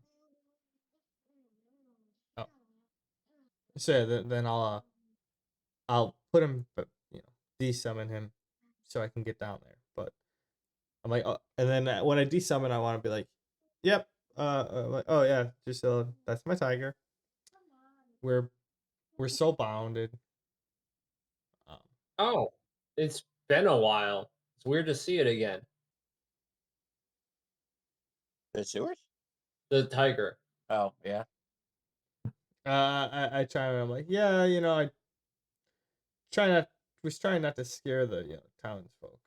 Oh, so then I'll put him, but desummon him, so I can get down there. But I'm like, oh, and then when I desummon, I want to be like, yep. Like, oh yeah, just that's my tiger. We're we're so bounded. Um, Oh, it's been a while. It's weird to see it again. The sewers? The tiger. Oh, yeah. I try and I'm like, yeah, I try not was trying not to scare the townsfolk.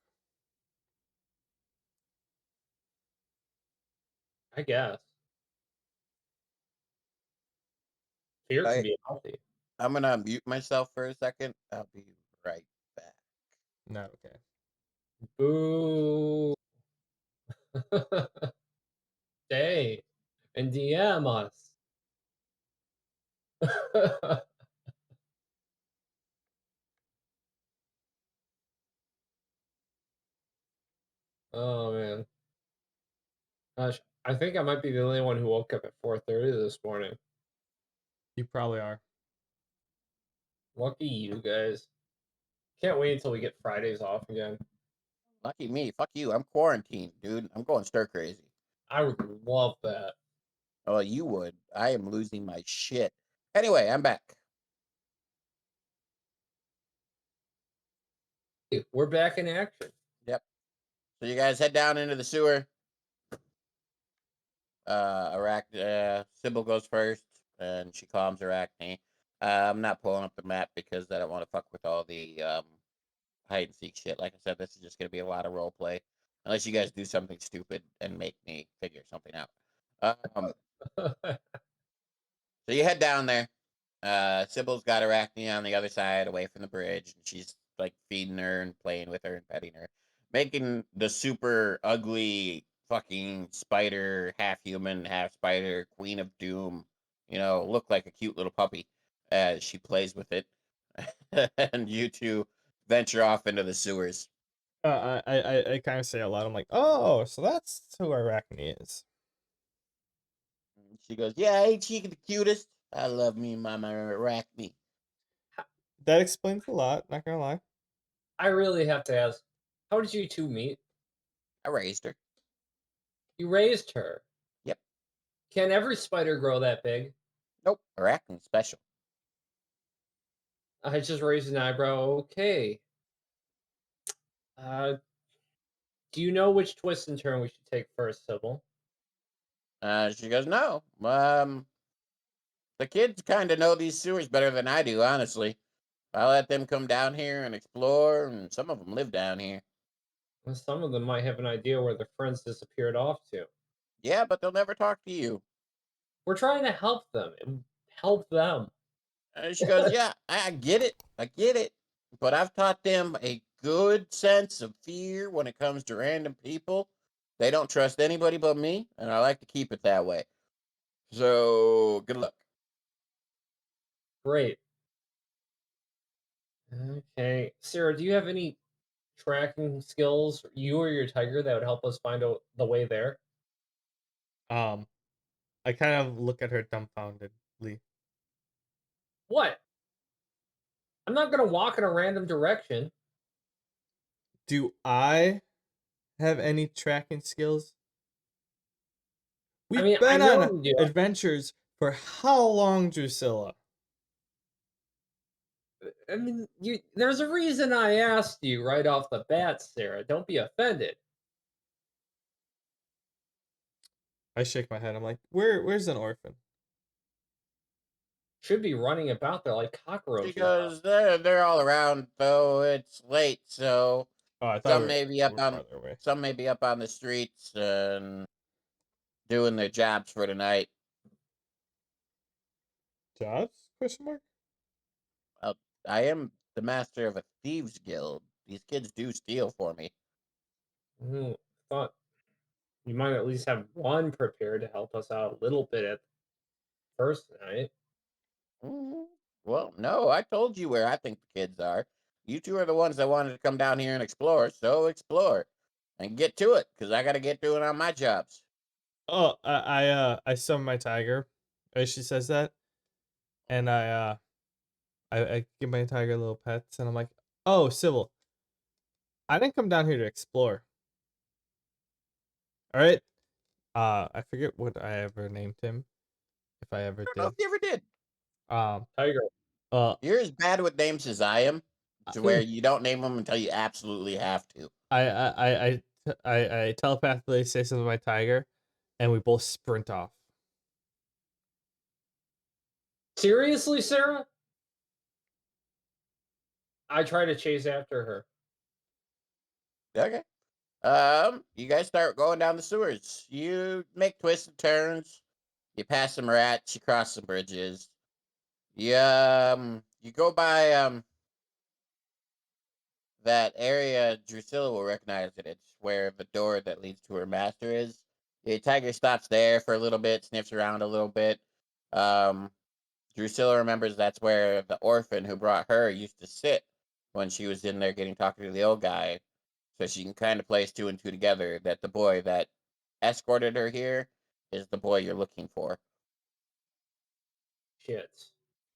I guess fear can I, be healthy. I'm going to mute myself for a second. I'll be right back. Not okay. Boo. Stay and DM us. Oh man. Gosh, I think I might be the only one who woke up at 4:30 this morning. You probably are. Lucky you guys. Can't wait until we get Fridays off again. Lucky me. Fuck you. I'm quarantined, dude. I'm going stir crazy. I would love that. Oh, you would. I am losing my shit. Anyway, I'm back. Hey, we're back in action. Yep. So you guys head down into the sewer. Sybil goes first, and she calms Arachne. I'm not pulling up the map because I don't want to fuck with all the hide and seek shit. Like I said, this is just gonna be a lot of role play, unless you guys do something stupid and make me figure something out. So you head down there. Sybil's got Arachne on the other side, away from the bridge, and she's like feeding her and playing with her and petting her, making the super ugly fucking spider, half human, half spider, Queen of Doom, look like a cute little puppy as she plays with it. And you two venture off into the sewers. I kind of say a lot. I'm like, oh, so that's who Arachne is. She goes, "Yeah, ain't she the cutest? I love me and Mama Arachne." That explains a lot. Not gonna lie. I really have to ask, how did you two meet? I raised her. You raised her. Yep. Can every spider grow that big? Nope. Arachne's special. I just raised an eyebrow. Okay. Uh, do you know which twist and turn we should take first, Sybil? She goes, "No. The kids kind of know these sewers better than I do, honestly. I let them come down here and explore, and some of them live down here. Well, some of them might have an idea where their friends disappeared off to. Yeah, but they'll never talk to you." We're trying to help them. Help them. She goes, "Yeah, I get it. I get it. But I've taught them a good sense of fear when it comes to random people. They don't trust anybody but me, and I like to keep it that way. So, good luck." Great. Okay. Sarah, do you have any tracking skills, you or your tiger, that would help us find the way there? I kind of look at her dumbfoundedly. What? I'm not going to walk in a random direction. Do I have any tracking skills? I We've mean, I been know on you do. adventures for how long, Drucilla? I mean, there's a reason I asked you right off the bat, Sarah. Don't be offended. I shake my head. I'm like, where's an orphan? Should be running about there like She cockroaches. goes, they're all around, though it's late, so Oh, I thought some we may be up were on farther away. some may be up on the streets and doing their jobs for tonight. Jobs? Question mark. I am the master of a thieves guild. These kids do steal for me. Thought you might at least have one prepared to help us out a little bit at first night. Mhm. Well, no, I told you where I think the kids are. You two are the ones that wanted to come down here and explore, so explore and get to it, because I got to get doing on my jobs. Oh, I summon my tiger as she says that, and I give my tiger little pets, and I'm like, oh, Sybil, I didn't come down here to explore. All right. I forget what I ever named him, if I ever I don't know did. if you ever did. Um. Tiger. You're as bad with names as I am, to where you don't name them until you absolutely have to. I telepathically say something to my tiger, and we both sprint off. Seriously, Sarah? I try to chase after her. Okay. You guys start going down the sewers. You make twists and turns. You pass some rats. You cross some bridges. You go by that area. Drucilla will recognize it. It's where the door that leads to her master is. The tiger stops there for a little bit, sniffs around a little bit. Um, Drucilla remembers that's where the orphan who brought her used to sit when she was in there talking to the old guy. So she can kind of place two and two together that the boy that escorted her here is the boy you're looking for. Shit.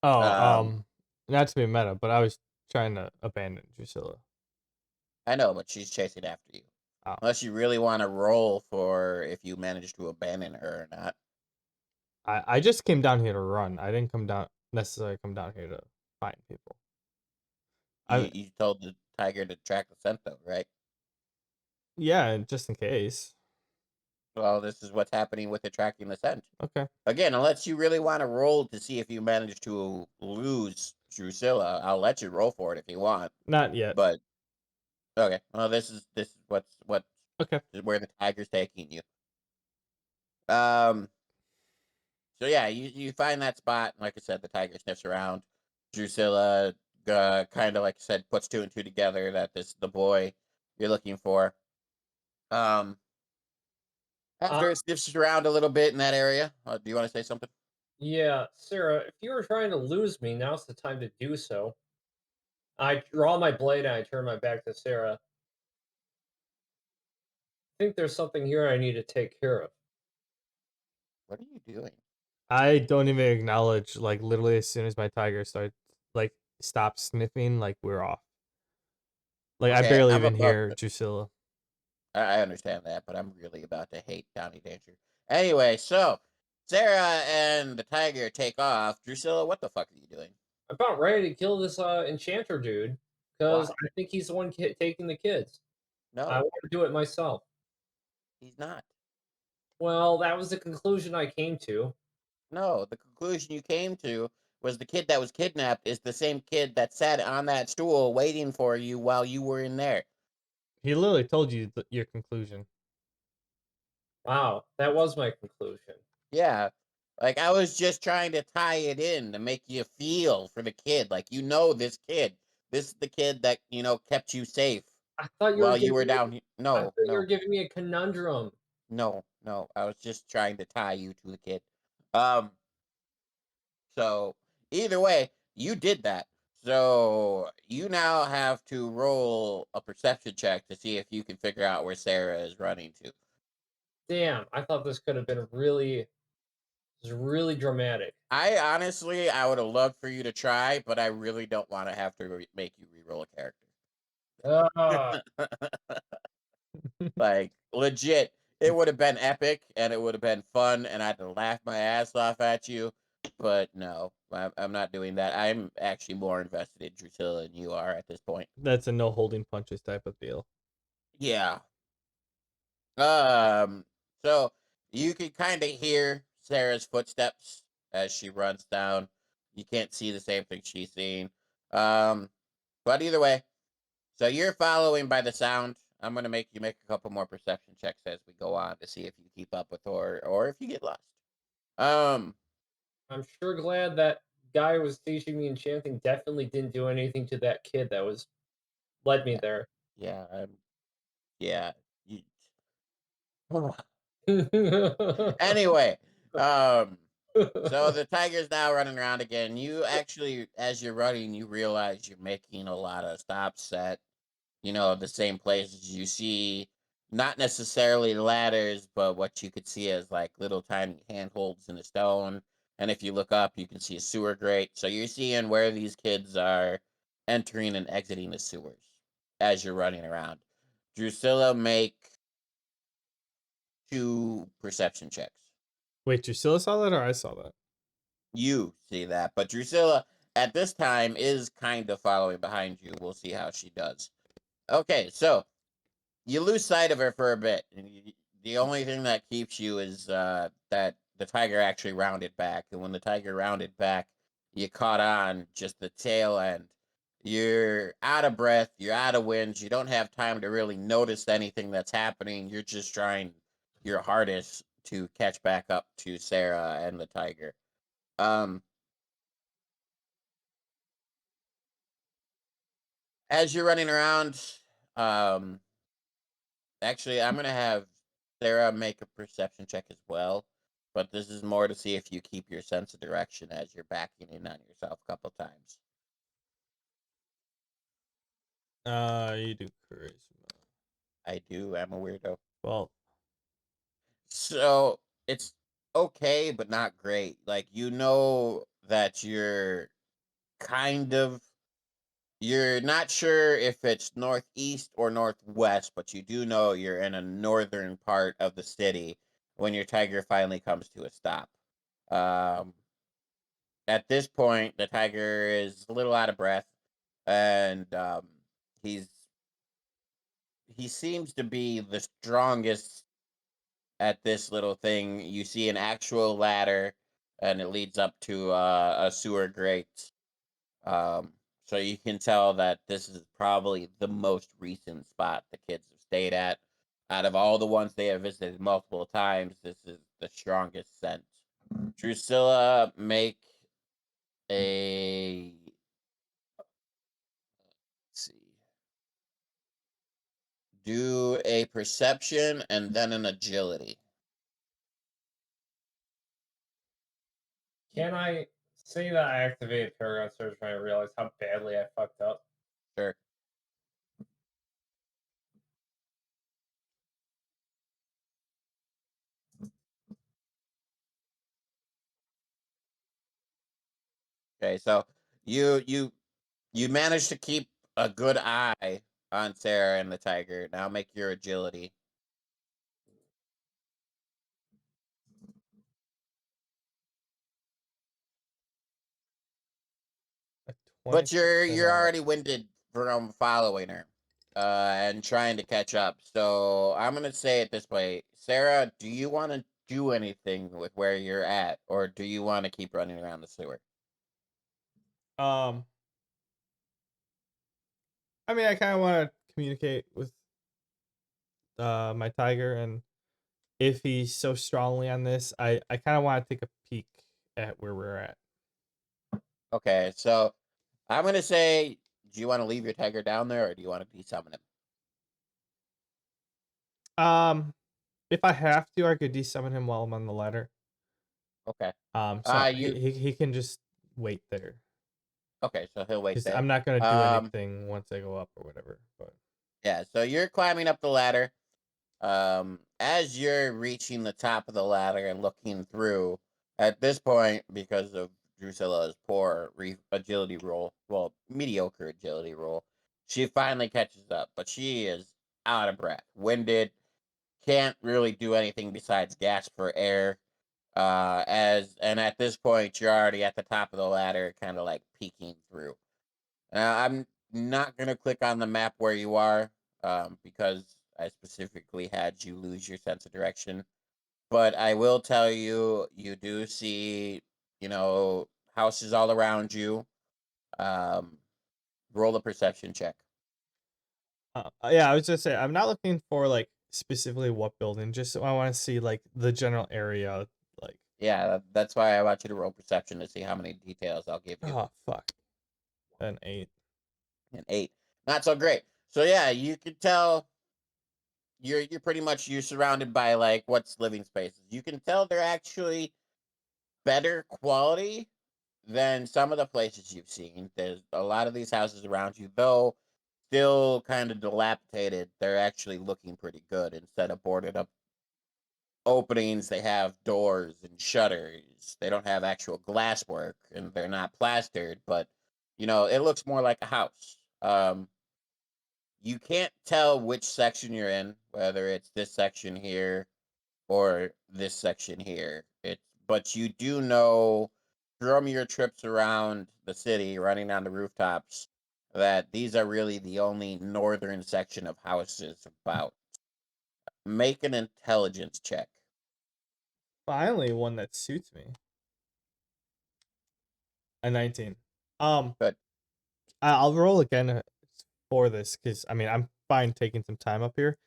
Oh, Um, not to be meta, but I was trying to abandon Drucilla. I know, but she's chasing after you. Oh. Unless you really want to roll for if you manage to abandon her or not. I just came down here to run. I didn't necessarily come down here to find people. You told the tiger to track the scent, though, right? Yeah, just in case. Well, this is what's happening with the tracking the scent. Okay. Again, unless you really want to roll to see if you manage to lose Drusilla, I'll let you roll for it if you want. Not yet. But okay, well, this is what Okay. where the tiger's taking you. Um. So yeah, you find that spot, and like I said, the tiger sniffs around. Drusilla, kind of like I said, puts two and two together that this is the boy you're looking for. Um. After it sniffs around a little bit in that area, do you want to say something? Yeah, Sarah, if you were trying to lose me, now's the time to do so. I draw my blade and I turn my back to Sarah. I think there's something here I need to take care of. What are you doing? I don't even acknowledge, like, literally as soon as my tiger starts, like, stops sniffing, like, we're off. Like, I Okay, barely I'm even about hear to. Drusilla. I understand that, but I'm really about to hate Donnie Danger. Anyway, so Sarah and the tiger take off. Drusilla, what the fuck are you doing? I'm about ready to kill this enchanter dude because Why? I think he's the one taking the kids. I No, want to do it myself. he's not. Well, that was the conclusion I came to. No, the conclusion you came to was the kid that was kidnapped is the same kid that sat on that stool waiting for you while you were in there. He literally told you your conclusion. Wow, that was my conclusion. Yeah. Like I was just trying to tie it in to make you feel for the kid. Like this kid. This is the kid that, kept you safe I thought you were while you giving were me. down here. I thought No, you were no, giving me a conundrum. no, no. I was just trying to tie you to the kid. Um, so either way, you did that. So you now have to roll a perception check to see if you can figure out where Sarah is running to. Damn, I thought this could have been really dramatic. I would have loved for you to try, but I really don't want to have to make you re-roll a character. Ah, Like legit, it would have been epic and it would have been fun, and I'd have laughed my ass off at you. But no, I'm not doing that. I'm actually more invested in Drusilla than you are at this point. That's a no holding punches type of deal. Yeah. So you can kind of hear Sarah's footsteps as she runs down. You can't see the same thing she's seeing. Um, but either way, so you're following by the sound. I'm gonna make you make a couple more perception checks as we go on to see if you keep up with or if you get lost. Um, I'm sure glad that guy who was teaching me enchanting definitely didn't do anything to that kid that was led me yeah, there. yeah, yeah. You, anyway, um, so the tiger's now running around again. You actually, as you're running, you realize you're making a lot of stops at, the same places you see, not necessarily ladders, but what you could see as like little tiny handholds in the stone. And if you look up, you can see a sewer grate. So you're seeing where these kids are entering and exiting the sewers as you're running around. Drusilla, make two perception checks. Wait, Drusilla saw that or I saw that? You see that, but Drusilla at this time is kind of following behind you. We'll see how she does. Okay, so you lose sight of her for a bit. And the only thing that keeps you is that the tiger actually rounded back. And when the tiger rounded back, you caught on just the tail end. You're out of breath. You're out of wind. You don't have time to really notice anything that's happening. You're just trying your hardest to catch back up to Sarah and the tiger. Um, as you're running around, um, actually, I'm gonna have Sarah make a perception check as well, but this is more to see if you keep your sense of direction as you're backing in on yourself a couple times. You do charisma. I do. I'm a weirdo. Well, So it's okay, but not great. Like, you know that kind of you're not sure if it's northeast or northwest, but you do know you're in a northern part of the city when your tiger finally comes to a stop. Um, at this point, the tiger is a little out of breath, and he's he seems to be the strongest at this little thing. You see an actual ladder, and it leads up to a sewer grate. Um, so you can tell that this is probably the most recent spot the kids have stayed at. Out of all the ones they have visited multiple times, this is the strongest scent. Drucilla, make a let's see, do a perception and then an agility. Can I say that I activated Paragon Surge when I realized how badly I fucked up? Sure. Okay, so you managed to keep a good eye on Sarah and the tiger. Now make your agility. a But 20% you're on already what? winded from following her, and trying to catch up. So I'm gonna say it this way, Sarah. Do you want to do anything with where you're at, or do you want to keep running around the sewer? Um, I mean, I kind of want to communicate with my tiger, and if he's so strongly on this, I kind of want to take a peek at where we're at. Okay, so I'm gonna say, do you want to leave your tiger down there, or do you want to desummon him? If I have to, I could desummon him while I'm on the ladder. Okay. So You he can just wait there okay? So he'll wait because there. I'm not gonna do Um, anything once I go up or whatever. But yeah. So you're climbing up the ladder. As you're reaching the top of the ladder and looking through, at this point, because of Drusilla's poor agility roll, well, mediocre agility roll, she finally catches up, but she is out of breath, winded, can't really do anything besides gasp for air. And at this point, you're already at the top of the ladder, kind of like peeking through. I'm not gonna click on the map where you are, because I specifically had you lose your sense of direction. But I will tell you, you do see, houses all around you. Um, roll a perception check. yeah, I was just say I'm not looking for like specifically what building. Just I want to see like the general area. Like, Yeah, that's why I want you to roll perception to see how many details I'll give you. oh fuck, an 8. An 8, not so great. So yeah, you can tell you're pretty much you're surrounded by like what's living spaces. You can tell they're actually better quality than some of the places you've seen. There's a lot of these houses around you, though still kind of dilapidated. They're actually looking pretty good. Instead of boarded up openings, they have doors and shutters. They don't have actual glass work, and they're not plastered, but it looks more like a house. You can't tell which section you're in, whether it's this section here or this section here. But you do know from your trips around the city, running on the rooftops, that these are really the only northern section of houses about. Make an intelligence check. Finally, one that suits me. A 19. Um, Good. I'll roll again for this because I mean I'm fine taking some time up here.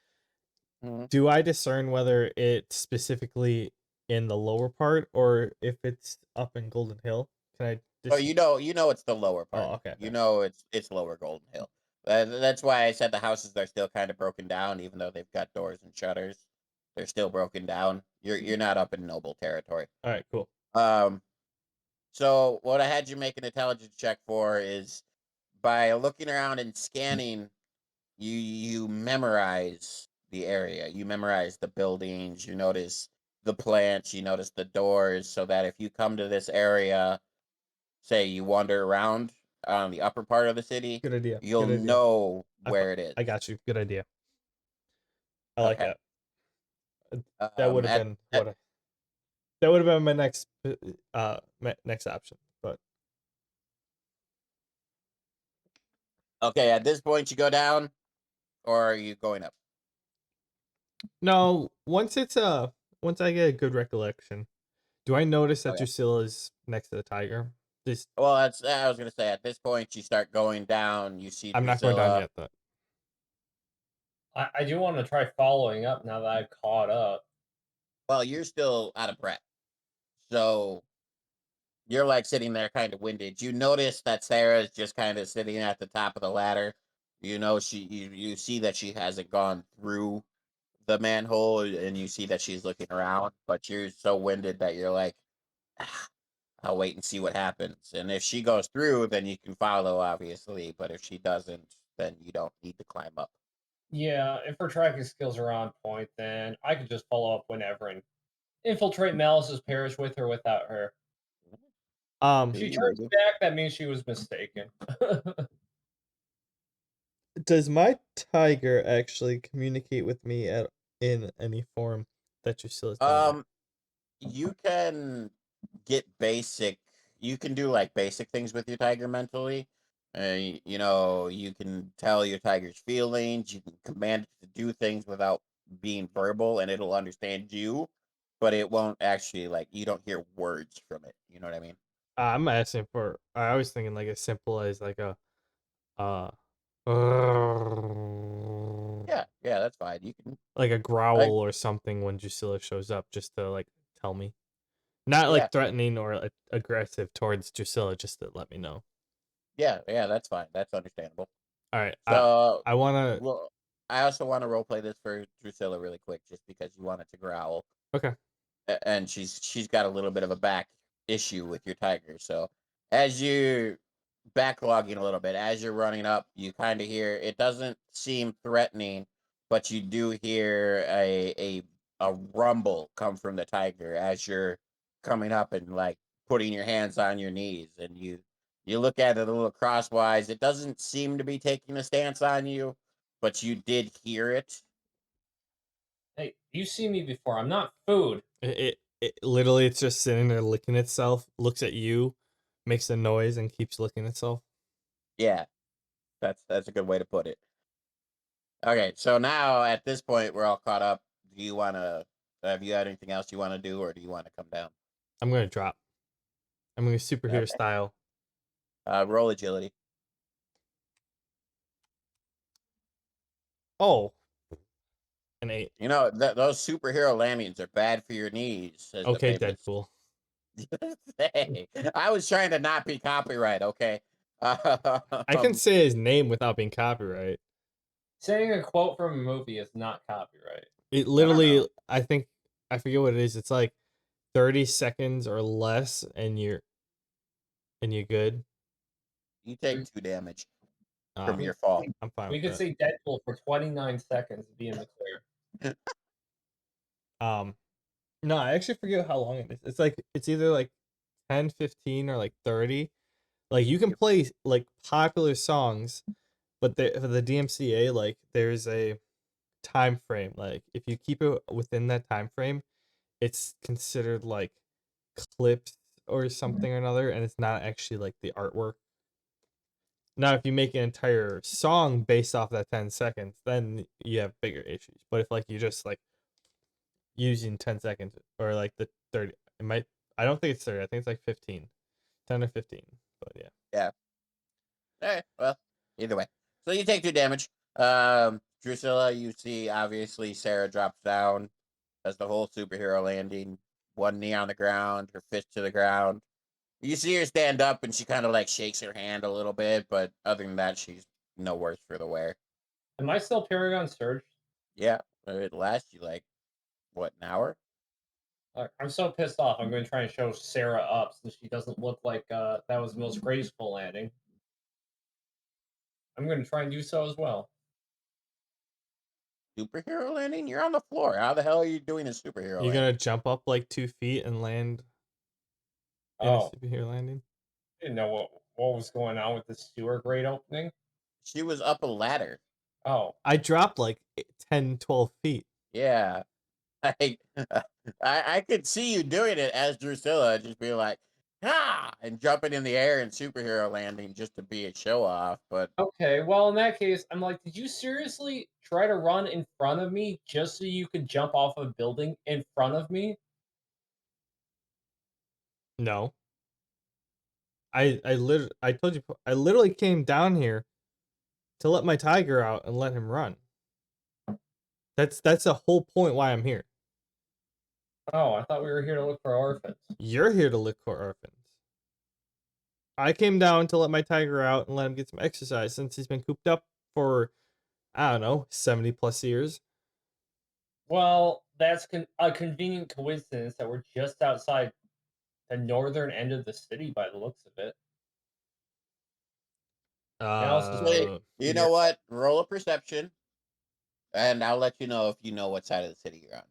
Mhm. Do I discern whether it's specifically in the lower part or if it's up in Golden Hill? Can I Oh, just? it's the lower part. Oh, okay. You know it's lower Golden Hill. That's why I said the houses are still kind of broken down, even though they've got doors and shutters. They're still broken down. You're not up in noble territory. All right, cool. Um, So what I had you make an intelligence check for is by looking around and scanning, you memorize the area. You memorize the buildings, you notice the plants, you notice the doors, so that if you come to this area, say you wander around on the upper part of the city, Good idea. you'll Good idea. know where it is. I got you. Good idea. I like Okay. that. That would have been that would have been my next next option, but okay, at this point you go down, or are you going up? no. Once I get a good recollection, do I notice that Okay. Drucilla is next to the tiger? This Well, that's I was gonna say. At this point, you start going down. You see I'm not going down Drucilla. yet, though. I do want to try following up now that I've caught up. Well, you're still out of breath, so you're like sitting there, kind of winded. You notice that Sarah's just kind of sitting at the top of the ladder. You know, you see that she hasn't gone through the manhole, and you see that she's looking around. But you're so winded that you're like, "Ah, I'll wait and see what happens. And if she goes through, then you can follow, obviously. But if she doesn't, then you don't need to climb up. Yeah, if her tracking skills are on point, then I could just follow up whenever and infiltrate Malice's parish with or without her. Um, She See, turns baby. back, that means she was mistaken. does my tiger actually communicate with me in any form that Drucilla's down there? You can get basic. You can do like basic things with your tiger mentally. You know, you can tell your tiger's feelings. You can command it to do things without being verbal, and it'll understand you. But it won't actually like you don't hear words from it. You know what I mean? I'm asking for. I was thinking like as simple as like a uh Yeah, that's fine. You can like a like growl or something when Drusilla shows up, just to like tell me. Not yeah, like threatening or like, aggressive towards Drusilla, just to let me know. yeah, that's fine. That's understandable. All right, So, I wanna. well, I also want to role play this for Drusilla really quick, just because you want it to growl. Okay, And she's got a little bit of a back issue with your tiger. So as you backlogging a little bit, as you're running up, you kind of hear it doesn't seem threatening, but you do hear a rumble come from the tiger as you're coming up and like putting your hands on your knees, and you look at it a little crosswise. It doesn't seem to be taking a stance on you, but you did hear it. Hey, you've seen me before. I'm not food. it literally it's just sitting there licking itself, looks at you, makes a noise, and keeps licking itself. Yeah, that's a good way to put it. Okay, so now at this point we're all caught up. Do you want to? Have you had anything else you want to do, or do you want to come down? I'm gonna drop. I'm gonna superhero Okay. style. Roll agility. Oh, an 8. You know those superhero landings are bad for your knees, says the Okay, famous. Deadpool. Hey, I was trying to not be copyright. Okay. I can Um, say his name without being copyright. Saying a quote from a movie is not copyright. It no, literally, no. I think, I forget what it is. It's like 30 seconds or less, and you're good. You take 2 damage from Um, your fall. I'm fine We with could that. say Deadpool for 29 seconds to be in the clear. Um, no, I actually forget how long it is. It's like it's either like 10, 15, or like 30. Like you can play like popular songs, but for the DMCA, like there's a time frame. Like if you keep it within that time frame, it's considered like clips or something or another, and it's not actually like the artwork. Now, if you make an entire song based off that 10 seconds, then you have bigger issues. But if like you just like using 10 seconds or like the 30, it might, I don't think it's 30, I think it's like 15, 10 or 15. But yeah. Yeah. All right. Well, either way. So you take 2 damage. Drusilla, you see obviously Sarah drops down as the whole superhero landing. One knee on the ground, her fist to the ground. You see her stand up and she kind of like shakes her hand a little bit, but other than that, she's no worse for the wear. Am I still Paragon Surge? Yeah, it lasts you like, what, an hour? I'm so pissed off. I'm going to try and show Sarah up since she doesn't look like that was the most graceful landing. I'm going to try and do so as well. Superhero landing? You're on the floor. How the hell are you doing a superhero You're landing? gonna jump up like 2 feet and land in a Oh, superhero landing? didn't know what was going on with the sewer grate opening. She was up a ladder. Oh, I dropped like 10, 12 feet. Yeah. I, I could see you doing it as Drucilla, just being like, ah, and jumping in the air and superhero landing just to be a show off. But okay. Well, in that case, I'm like, did you seriously try to run in front of me just so you could jump off a building in front of me? No. I told you I literally came down here to let my tiger out and let him run. That's the whole point why I'm here. Oh, I thought we were here to look for orphans. You're here to look for orphans. I came down to let my tiger out and let him get some exercise since he's been cooped up for, I don't know, 70 plus years. Well, that's a convenient coincidence that we're just outside the northern end of the city by the looks of it. And also, actually, you you're know what? Roll a perception, and I'll let you know if you know what side of the city you're on.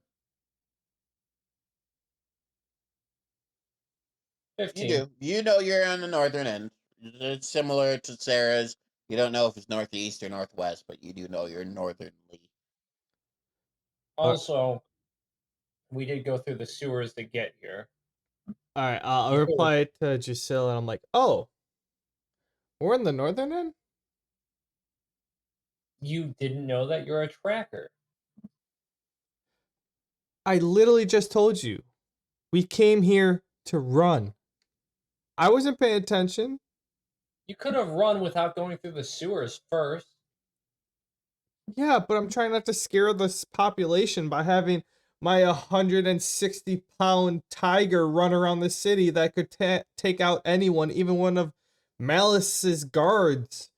15. You do. You know you're on the northern end. It's similar to Sarah's. You don't know if it's northeast or northwest, but you do know you're northernly. Also, we did go through the sewers to get here. All right, I'll reply to Giselle and I'm like, oh, we're in the northern end? You didn't know that you're a tracker. I literally just told you. We came here to run. I wasn't paying attention. You could have run without going through the sewers first. Yeah, but I'm trying not to scare this population by having my 160-pound tiger run around the city that could take out anyone, even one of Malice's guards.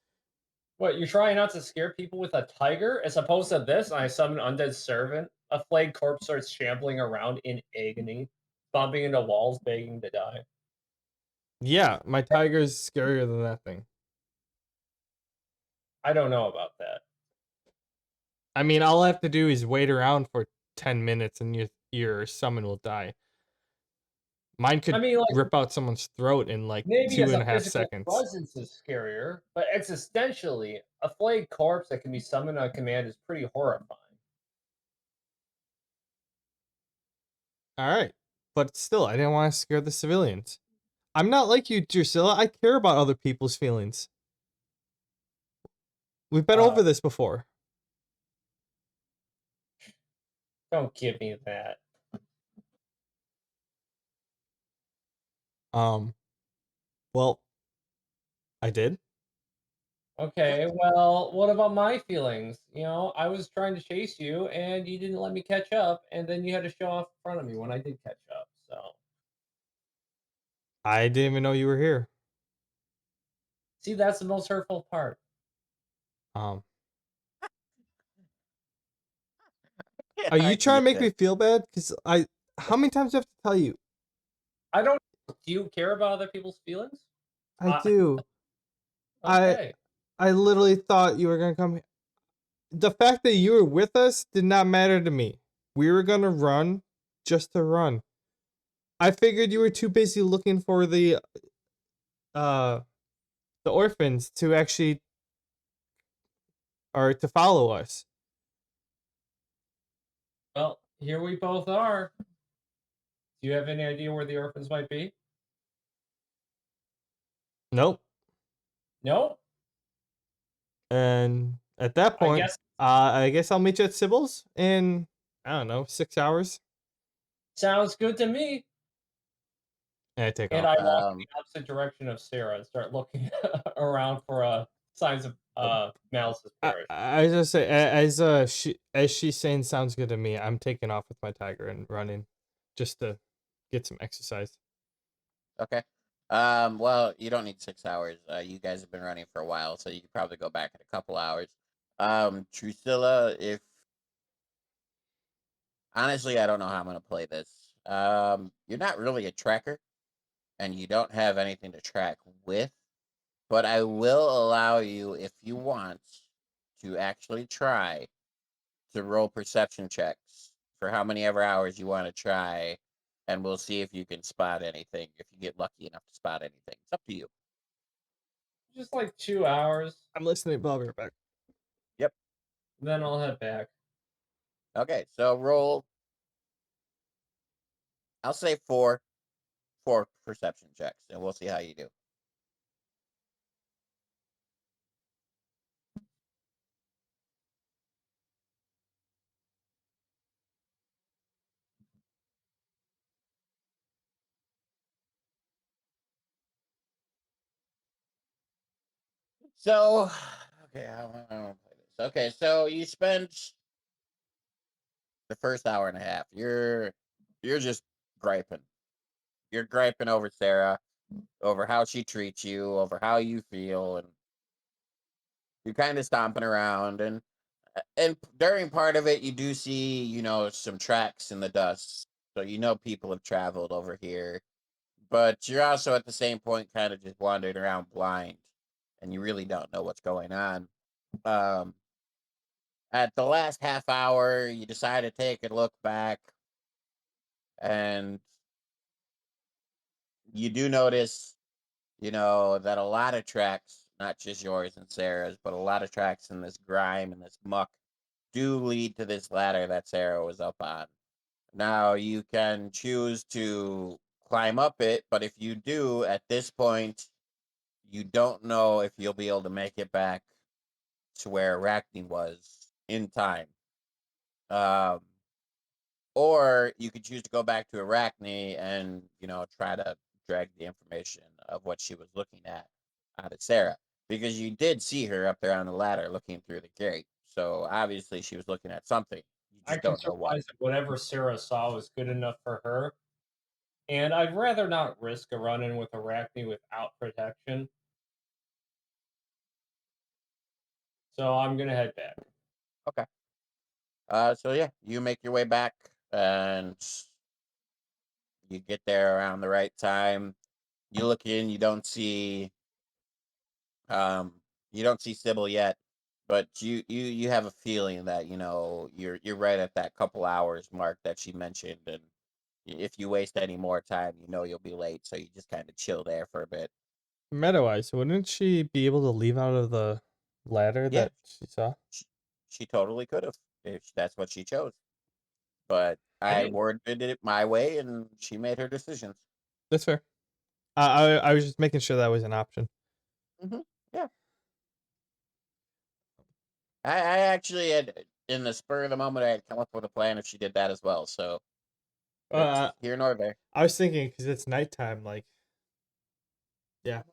What, you're trying not to scare people with a tiger? As opposed to this, I summon undead servant. A flayed corpse starts shambling around in agony, bumping into walls, begging to die. Yeah, my tiger's scarier than that thing. I don't know about that. I mean, all I have to do is wait around for 10 minutes and your summon will die. Mine could I mean, like, rip out someone's throat in like maybe two as and a a half physical seconds. presence is scarier, but existentially, a flayed corpse that can be summoned on command is pretty horrifying. All right. But still, I didn't want to scare the civilians. I'm not like you, Drusilla. I care about other people's feelings. We've been over this before. Don't give me that. Well, I did. Okay, well, what about my feelings? You know, I was trying to chase you and you didn't let me catch up, and then you had to show off in front of me when I did catch up. So, I didn't even know you were here. see, that's the most hurtful part. Um, Yeah, are I you trying to make me understand. feel bad? Because how many times do I have to tell you? I don't. Do you care about other people's feelings? I do. Okay. I literally thought you were gonna come here. The fact that you were with us did not matter to me. We were gonna run just to run. I figured you were too busy looking for uh the orphans to actually or to follow us. Well, here we both are. Do you have any idea where the orphans might be? Nope. No? And at that I point, guess I guess I'll meet you at Sybil's in, I don't know, 6 hours. sounds good to me. And I take And off. I walk in the opposite direction of Sarah and start looking around for signs of Malice's parish. I just say as she's saying sounds good to me. I'm taking off with my tiger and running, just to get some exercise. Okay. Well, you don't need 6 hours. You guys have been running for a while, so you could probably go back in a couple hours. Drusilla, if honestly, I don't know how I'm gonna play this. You're not really a tracker, and you don't have anything to track with, but I will allow you, if you want, to actually try to roll perception checks for how many ever hours you want to try, and we'll see if you can spot anything. If you get lucky enough to spot anything, it's up to you. Just like 2 hours, I'm listening, but I'll be right back. Yep. then I'll head back. Okay, so roll. I'll say four perception checks, and we'll see how you do. So, okay, I want to play this. Okay, so you spend the first hour and a half. You're just griping. You're griping over Sarah, over how she treats you, over how you feel, and you're kind of stomping around. And during part of it, you do see, some tracks in the dust, so people have traveled over here. But you're also at the same point kind of just wandering around blind, and you really don't know what's going on. Um, at the last half hour, you decide to take a look back, and you do notice, that a lot of tracks, not just yours and Sarah's, but a lot of tracks in this grime and this muck do lead to this ladder that Sarah was up on. Now, you can choose to climb up it, but if you do, at this point, you don't know if you'll be able to make it back to where Arachne was in time. Um, or you could choose to go back to Arachne and, try to drag the information of what she was looking at out of Sarah. Because you did see her up there on the ladder looking through the gate. So obviously she was looking at something. You I just can don't know what. surmise that whatever Sarah saw was good enough for her, and I'd rather not risk a run-in with Arachne without protection. So I'm gonna head back. Okay. So yeah, you make your way back and you get there around the right time. You look in, um you don't see Sybil yet, but you have a feeling that you're right at that couple hours mark that she mentioned, and if you waste any more time, you'll be late, so you just kind of chill there for a bit. Meta-wise, wouldn't she be able to leave out of the ladder Yeah, that she saw? she totally could have if that's what she chose, but I I didn't. worded it my way, and she made her decisions. That's fair. I was just making sure that was an option. Yeah, I actually had, in the spur of the moment, I had come up with a plan if she did that as well. So Uh, it's here nor there. I was thinking because it's nighttime. Like, yeah,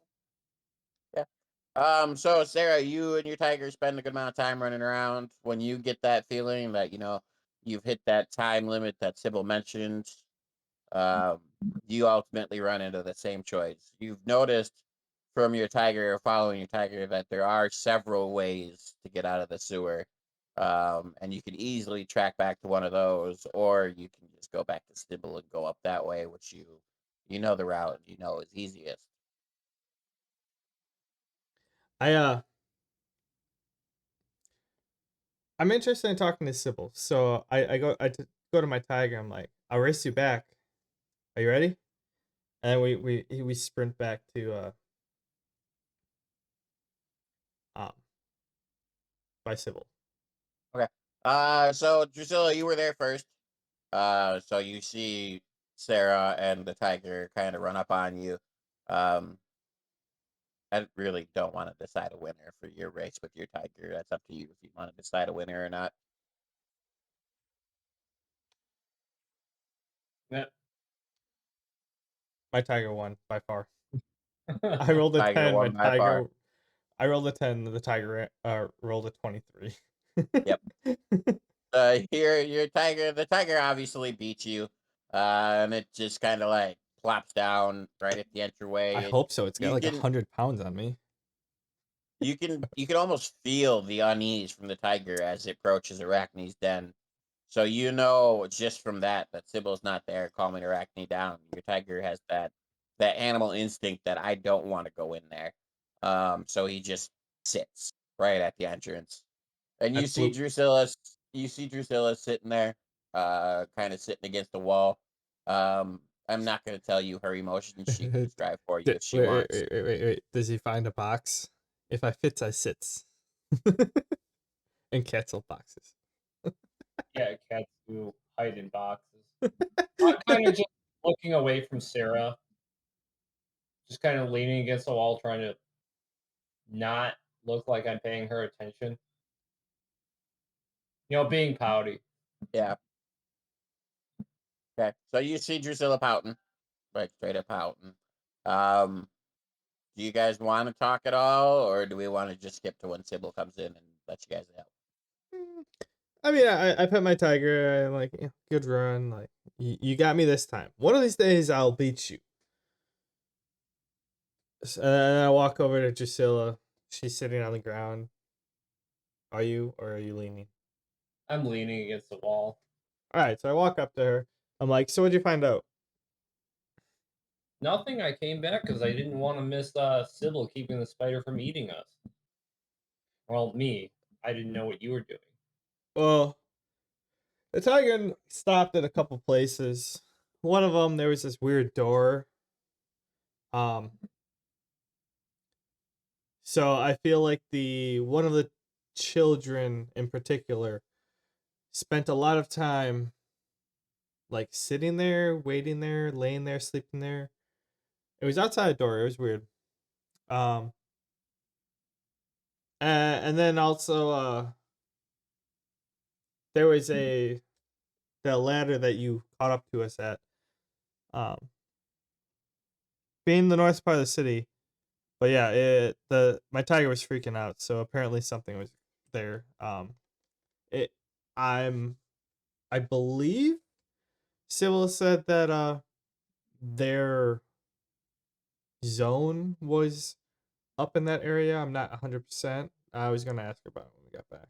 Yeah. So Sarah, you and your tiger spend a good amount of time running around. When you get that feeling that you've hit that time limit that Sybil mentioned, um, you ultimately run into the same choice. You've noticed from your tiger or following your tiger that there are several ways to get out of the sewer. And you can easily track back to one of those, or you can just go back to Sybil and go up that way, which you know the route and is easiest. I I'm interested in talking to Sybil. So go to my tiger. I'm like, I'll race you back. Are you ready? And we sprint back to um by Sybil. Okay. So Drucilla, you were there first. So you see Sarah and the tiger kind of run up on you. Um, I really don't want to decide a winner for your race with your tiger. That's up to you if you want to decide a winner or not. Yeah. My tiger won by far. I rolled a Tiger 10. My won by far. tiger. I rolled a 10. The tiger rolled a 23. Yep. The tiger obviously beat you. And it just kind of like plops down right at the I entryway, and hope so. It's got you like can 100 pounds on me. you can almost feel the unease from the tiger as it approaches Arachne's den. So just from that Sybil's not there calming Arachne down. Your tiger has that animal instinct that I don't want to go in there. So he just sits right at the entrance. And you That's see blue. Drusilla you see Drucilla sitting there, kind of sitting against the wall. I'm not going to tell you her emotions. She can describe for you if she Wait, wait, wants. wait, wait, wait, wait. Does he find a box? If I fits, I sits. And cancel boxes. Yeah, cats do hide in boxes. I'm kind of just looking away from Sarah, just kind of leaning against the wall, trying to not look like I'm paying her attention. Being pouty. Yeah. Okay. So you see Drusilla pouting, like straight up pouting. Um, do you guys want to talk at all, or do we want to just skip to when Sybil comes in and let you guys out? I mean, I pet my tiger. I'm like, good run. Like, you got me this time. One of these days, I'll beat you. And then I walk over to Drusilla. She's sitting on the ground. Are you, or are you leaning? I'm leaning against the wall. All right, so I walk up to her. I'm like, so what'd you find out? Nothing. I came back because I didn't want to miss Sybil keeping the spider from eating us. Well, me. I didn't know what you were doing. Well, the tiger stopped at a couple places. One of them, there was this weird door. So I feel like the one of the children in particular spent a lot of time like sitting there, waiting there, laying there, sleeping there. It was outside a door. It was weird. Um, and then also there was the ladder that you caught up to us at. Um, being the north part of the city, but yeah, my tiger was freaking out. So apparently something was there. It I'm I believe Sybil said that their zone was up in that area. I'm not 100%. I was going to ask her about it when we got back.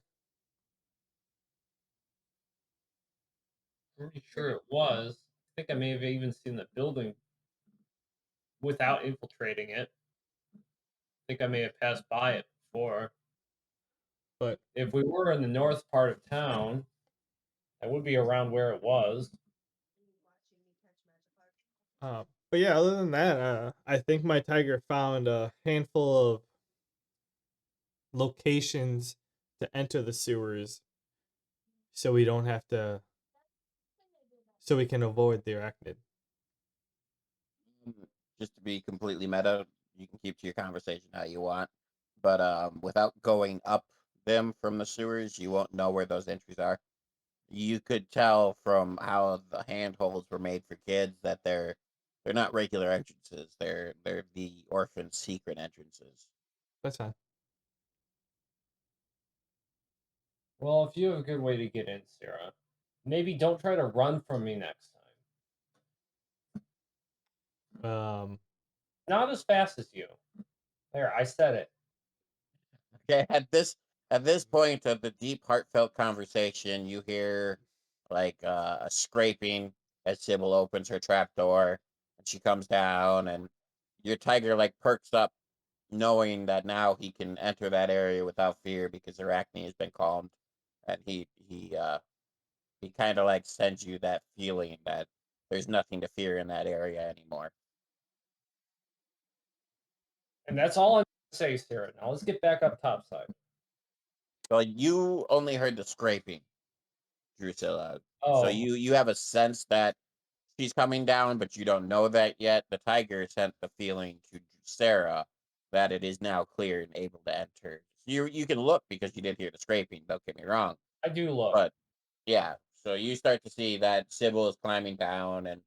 Pretty sure it was. I think I may have even seen the building without infiltrating it. I think I may have passed by it before. But If we were in the north part of town, I would be around where it was. but yeah, other than that, I think my tiger found a handful of locations to enter the sewers so we don't have to so we can avoid the arachnid. Just to be completely meta, you can keep to your conversation how you want, but without going up them from the sewers, you won't know where those entries are. You could tell from how the handholds were made for kids that they're not regular entrances. They're the orphan secret entrances. That's fine. Well, if you have a good way to get in, Sarah, maybe don't try to run from me next time. Um, Not as fast as you. There, I said it. Okay, at this point of the deep, heartfelt conversation, you hear like a scraping as Sybil opens her trap door and she comes down, and your tiger like perks up, knowing that now he can enter that area without fear because Arachne has been calmed, and he kind of like sends you that feeling that there's nothing to fear in that area anymore. And that's all I'm going to say, Sarah. Now let's get back up topside. Well, you only heard the scraping, Drusilla. So Oh, you have a sense that she's coming down, but you don't know that yet. The tiger sent the feeling to Sarah that it is now clear and able to enter. You can look because you did hear the scraping. Don't get me wrong, I do look. but yeah. So you start to see that Sybil is climbing down, and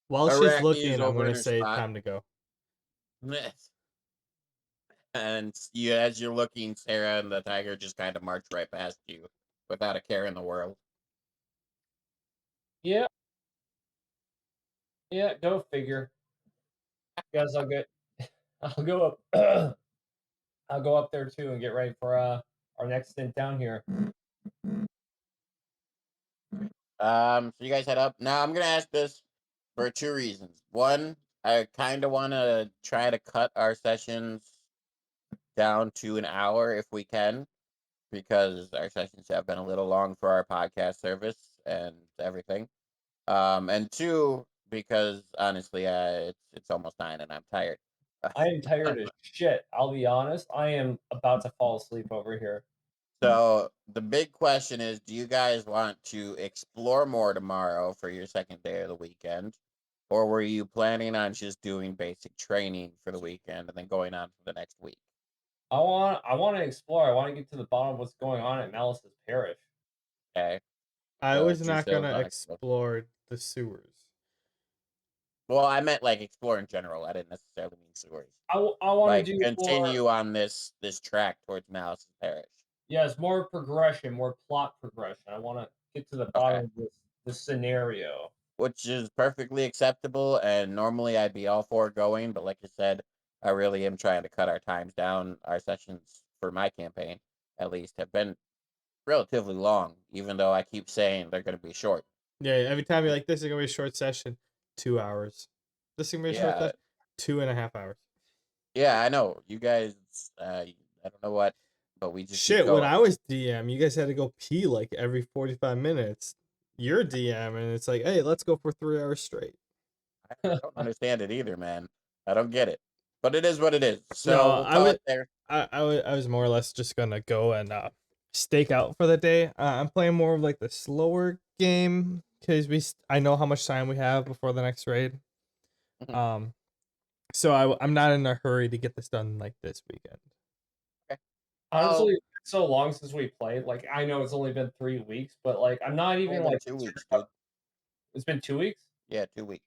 while she's Arachne is looking, I'm over going in to her say spot. time to go. And you, as you're looking, Sarah and the tiger just kind of march right past you without a care in the world. Yeah, yeah, go figure. Guys, I'll go up, I'll go up there too and get ready for our next stint down here. So you guys head up. Now I'm gonna ask this for two reasons. One, I kind of want to try to cut our sessions down to an hour if we can. because our sessions have been a little long for our podcast service and everything. And two, because honestly, it's almost 9 and I'm tired. I am tired as shit. I'll be honest. I am about to fall asleep over here. So the big question is, do you guys want to explore more tomorrow for your second day of the weekend? Or were you planning on just doing basic training for the weekend and then going on for the next week? I want to explore. I want to get to the bottom of what's going on at Malice's Parish. Okay. I So was not Drucilla's gonna on explore. explore the sewers. Well, I meant like explore in general. I didn't necessarily mean sewers. I want to Like do more. continue on this track towards Malice's Parish. Yes, more progression, more plot progression. I want to get to the Okay. bottom of this scenario. Which is perfectly acceptable, and normally I'd be all for going, but like I said, I really am trying to cut our times down. Our sessions for my campaign, at least, have been relatively long, even though I keep saying they're going to be short. Yeah, every time you're like, this is gonna be a short session, 2 hours. This is gonna be a short Yeah, session, 2.5 hours. yeah, I know. You guys, I don't know what, but we just keep Shit, when going. I was DM, you guys had to go pee like every 45 minutes. You're DM, and it's like, hey, let's go for 3 hours straight. I don't understand it either, man. I don't get it, but it is what it is. No, So we'll call it there. I was more or less just gonna go and stake out for the day. I'm playing more of like the slower game because I know how much time we have before the next raid. Mhm. So I'm not in a hurry to get this done like this weekend. Okay. Honestly, Oh, it's so long since we played. Like, I know it's only been 3 weeks, but like, I'm not only even been like two concerned weeks, about. dude. It's been 2 weeks. Yeah, 2 weeks.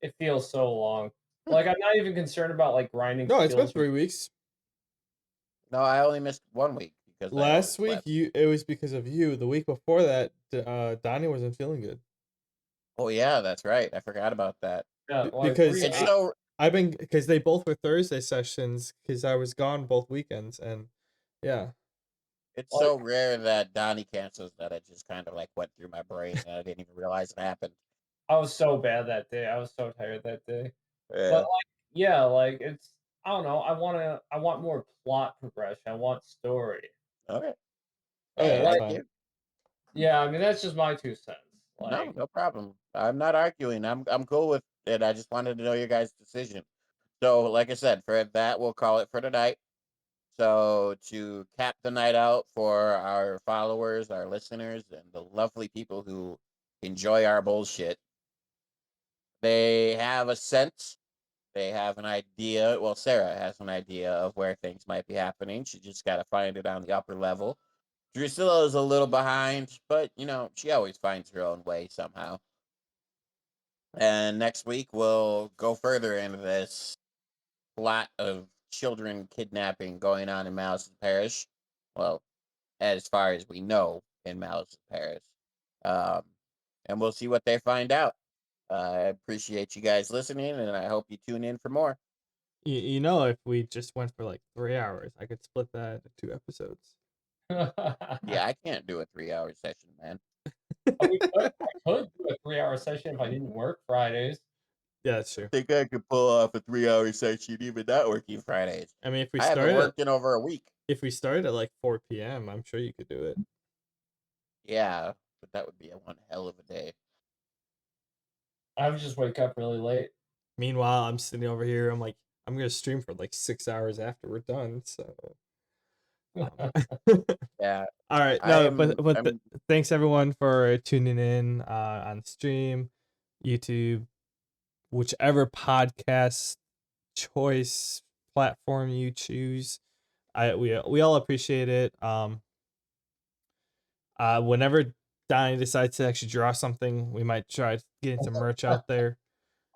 It feels so long. Like, I'm not even concerned about like grinding No, it's been skills. 3 weeks. No, I only missed 1 week because I always Last week slept. it was because of you. The week before that, Donnie wasn't feeling good. Oh yeah, that's right. I forgot about that. Yeah, well, Because It's three. so I've been because they both were Thursday sessions because I was gone both weekends and yeah. it's Like, so rare that Donnie cancels that it just kind of like went through my brain and I didn't even realize it happened. I was so bad that day. I was so tired that day. But Yeah. like, yeah, like it's. I don't know. I want more plot progression. I want story. Okay. Oh yeah, Hey, that's I Like, fine. give yeah. I mean, that's just my 2 cents. no, Like, no problem. I'm not arguing. I'm cool with it. I just wanted to know your guys' decision. So, like I said, for that, we'll call it for tonight. So, to cap the night out for our followers, our listeners, and the lovely people who enjoy our bullshit, they have a sense. They have an idea. Well, Sarah has an idea of where things might be happening. She just got to find it on the upper level. Drusilla is a little behind, but she always finds her own way somehow. And next week we'll go further into this plot of children kidnapping going on in Malice's Parish. Well, as far as we know in Malice's Parish. Um, and we'll see what they find out. I appreciate you guys listening, and I hope you tune in for more. You know, if we just went for like 3 hours, I could split that into 2 episodes. Yeah, I can't do a 3-hour session, man. I could do a 3 hour session if I didn't work Fridays. Yeah, that's true. I think I could pull off a 3-hour session even not working Fridays. I mean, I haven't worked in over a week. if we started at like 4 p.m., I'm sure you could do it. Yeah, but that would be a one hell of a day. I would just wake up really late. Meanwhile, I'm sitting over here. I'm like, I'm gonna stream for like 6 hours after we're done. So, Yeah, all right, no, thanks everyone for tuning in on stream, YouTube, whichever podcast choice platform you choose. We all appreciate it. Whenever Donnie decides to actually draw something, we might try getting some merch out there.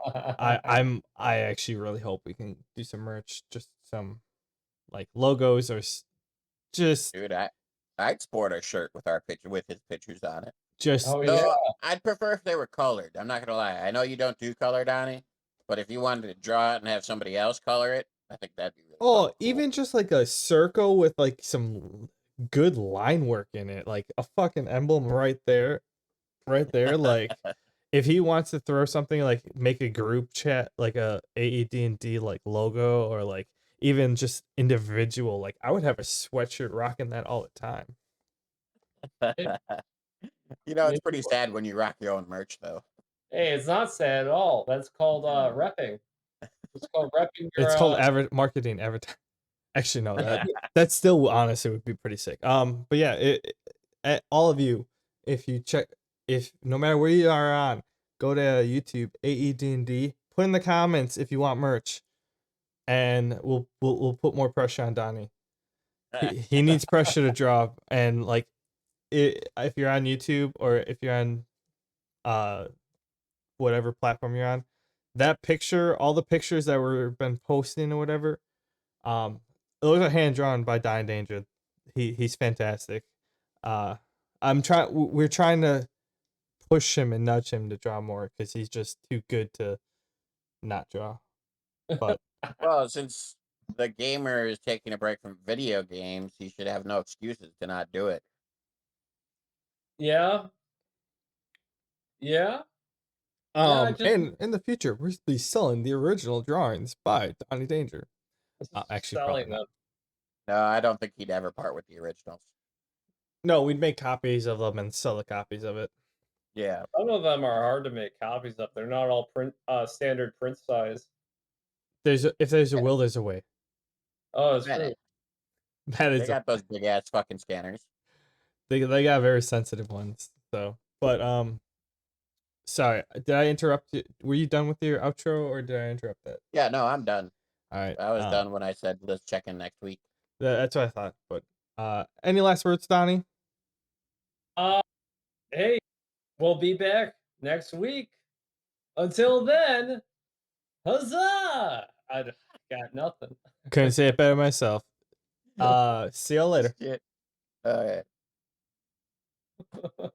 I actually really hope we can do some merch, just some like logos or just dude, I'd sport a shirt with our picture with his pictures on it. just Oh yeah. Though I'd prefer if they were colored. I'm not gonna lie. I know you don't do color, Donnie, but if you wanted to draw it and have somebody else color it, I think that'd be really oh, fucking cool. even just like a circle with like some good line work in it, like a fucking emblem right there. Like if he wants to throw something like make a group chat like a AED&D like logo, or like even just individual. Like I would have a sweatshirt rocking that all the time. You know, it's Maybe- pretty sad when you rock your own merch, though. Hey, it's not sad at all. That's called repping. It's called repping your. It's called marketing advertising. Actually, no, that's still honestly would be pretty sick. But yeah, all of you, if no matter where you are on, go to YouTube AED&D. Put in the comments if you want merch, and we'll put more pressure on Donnie. He needs pressure to drop, and like, if you're on YouTube or if you're on whatever platform you're on, that picture, all the pictures that were been posting or whatever, those are hand drawn by Dying Danger. He's fantastic. We're trying to push him and nudge him to draw more because he's just too good to not draw. But Well, since the gamer is taking a break from video games, he should have no excuses to not do it. Yeah. Yeah. Yeah, just and in the future we'll be selling the original drawings by Donnie Danger. Actually, probably selling not. them. No, I don't think he'd ever part with the originals. No, we'd make copies of them and sell the copies of it. Yeah. Some of them are hard to make copies of. They're not all standard print size. If there's a will, there's a way. Oh, it's Man, true. That they is got those big ass fucking scanners. they got very sensitive ones. So, but sorry, did I interrupt you? Were you done with your outro or did I interrupt that? Yeah, no, I'm done. All right, I was done when I said let's check in next week. that's what I thought. But any last words, Donnie? Hey, we'll be back next week. Until then, huzzah! I got nothing. Couldn't say it better myself. See you later. Shit. All right.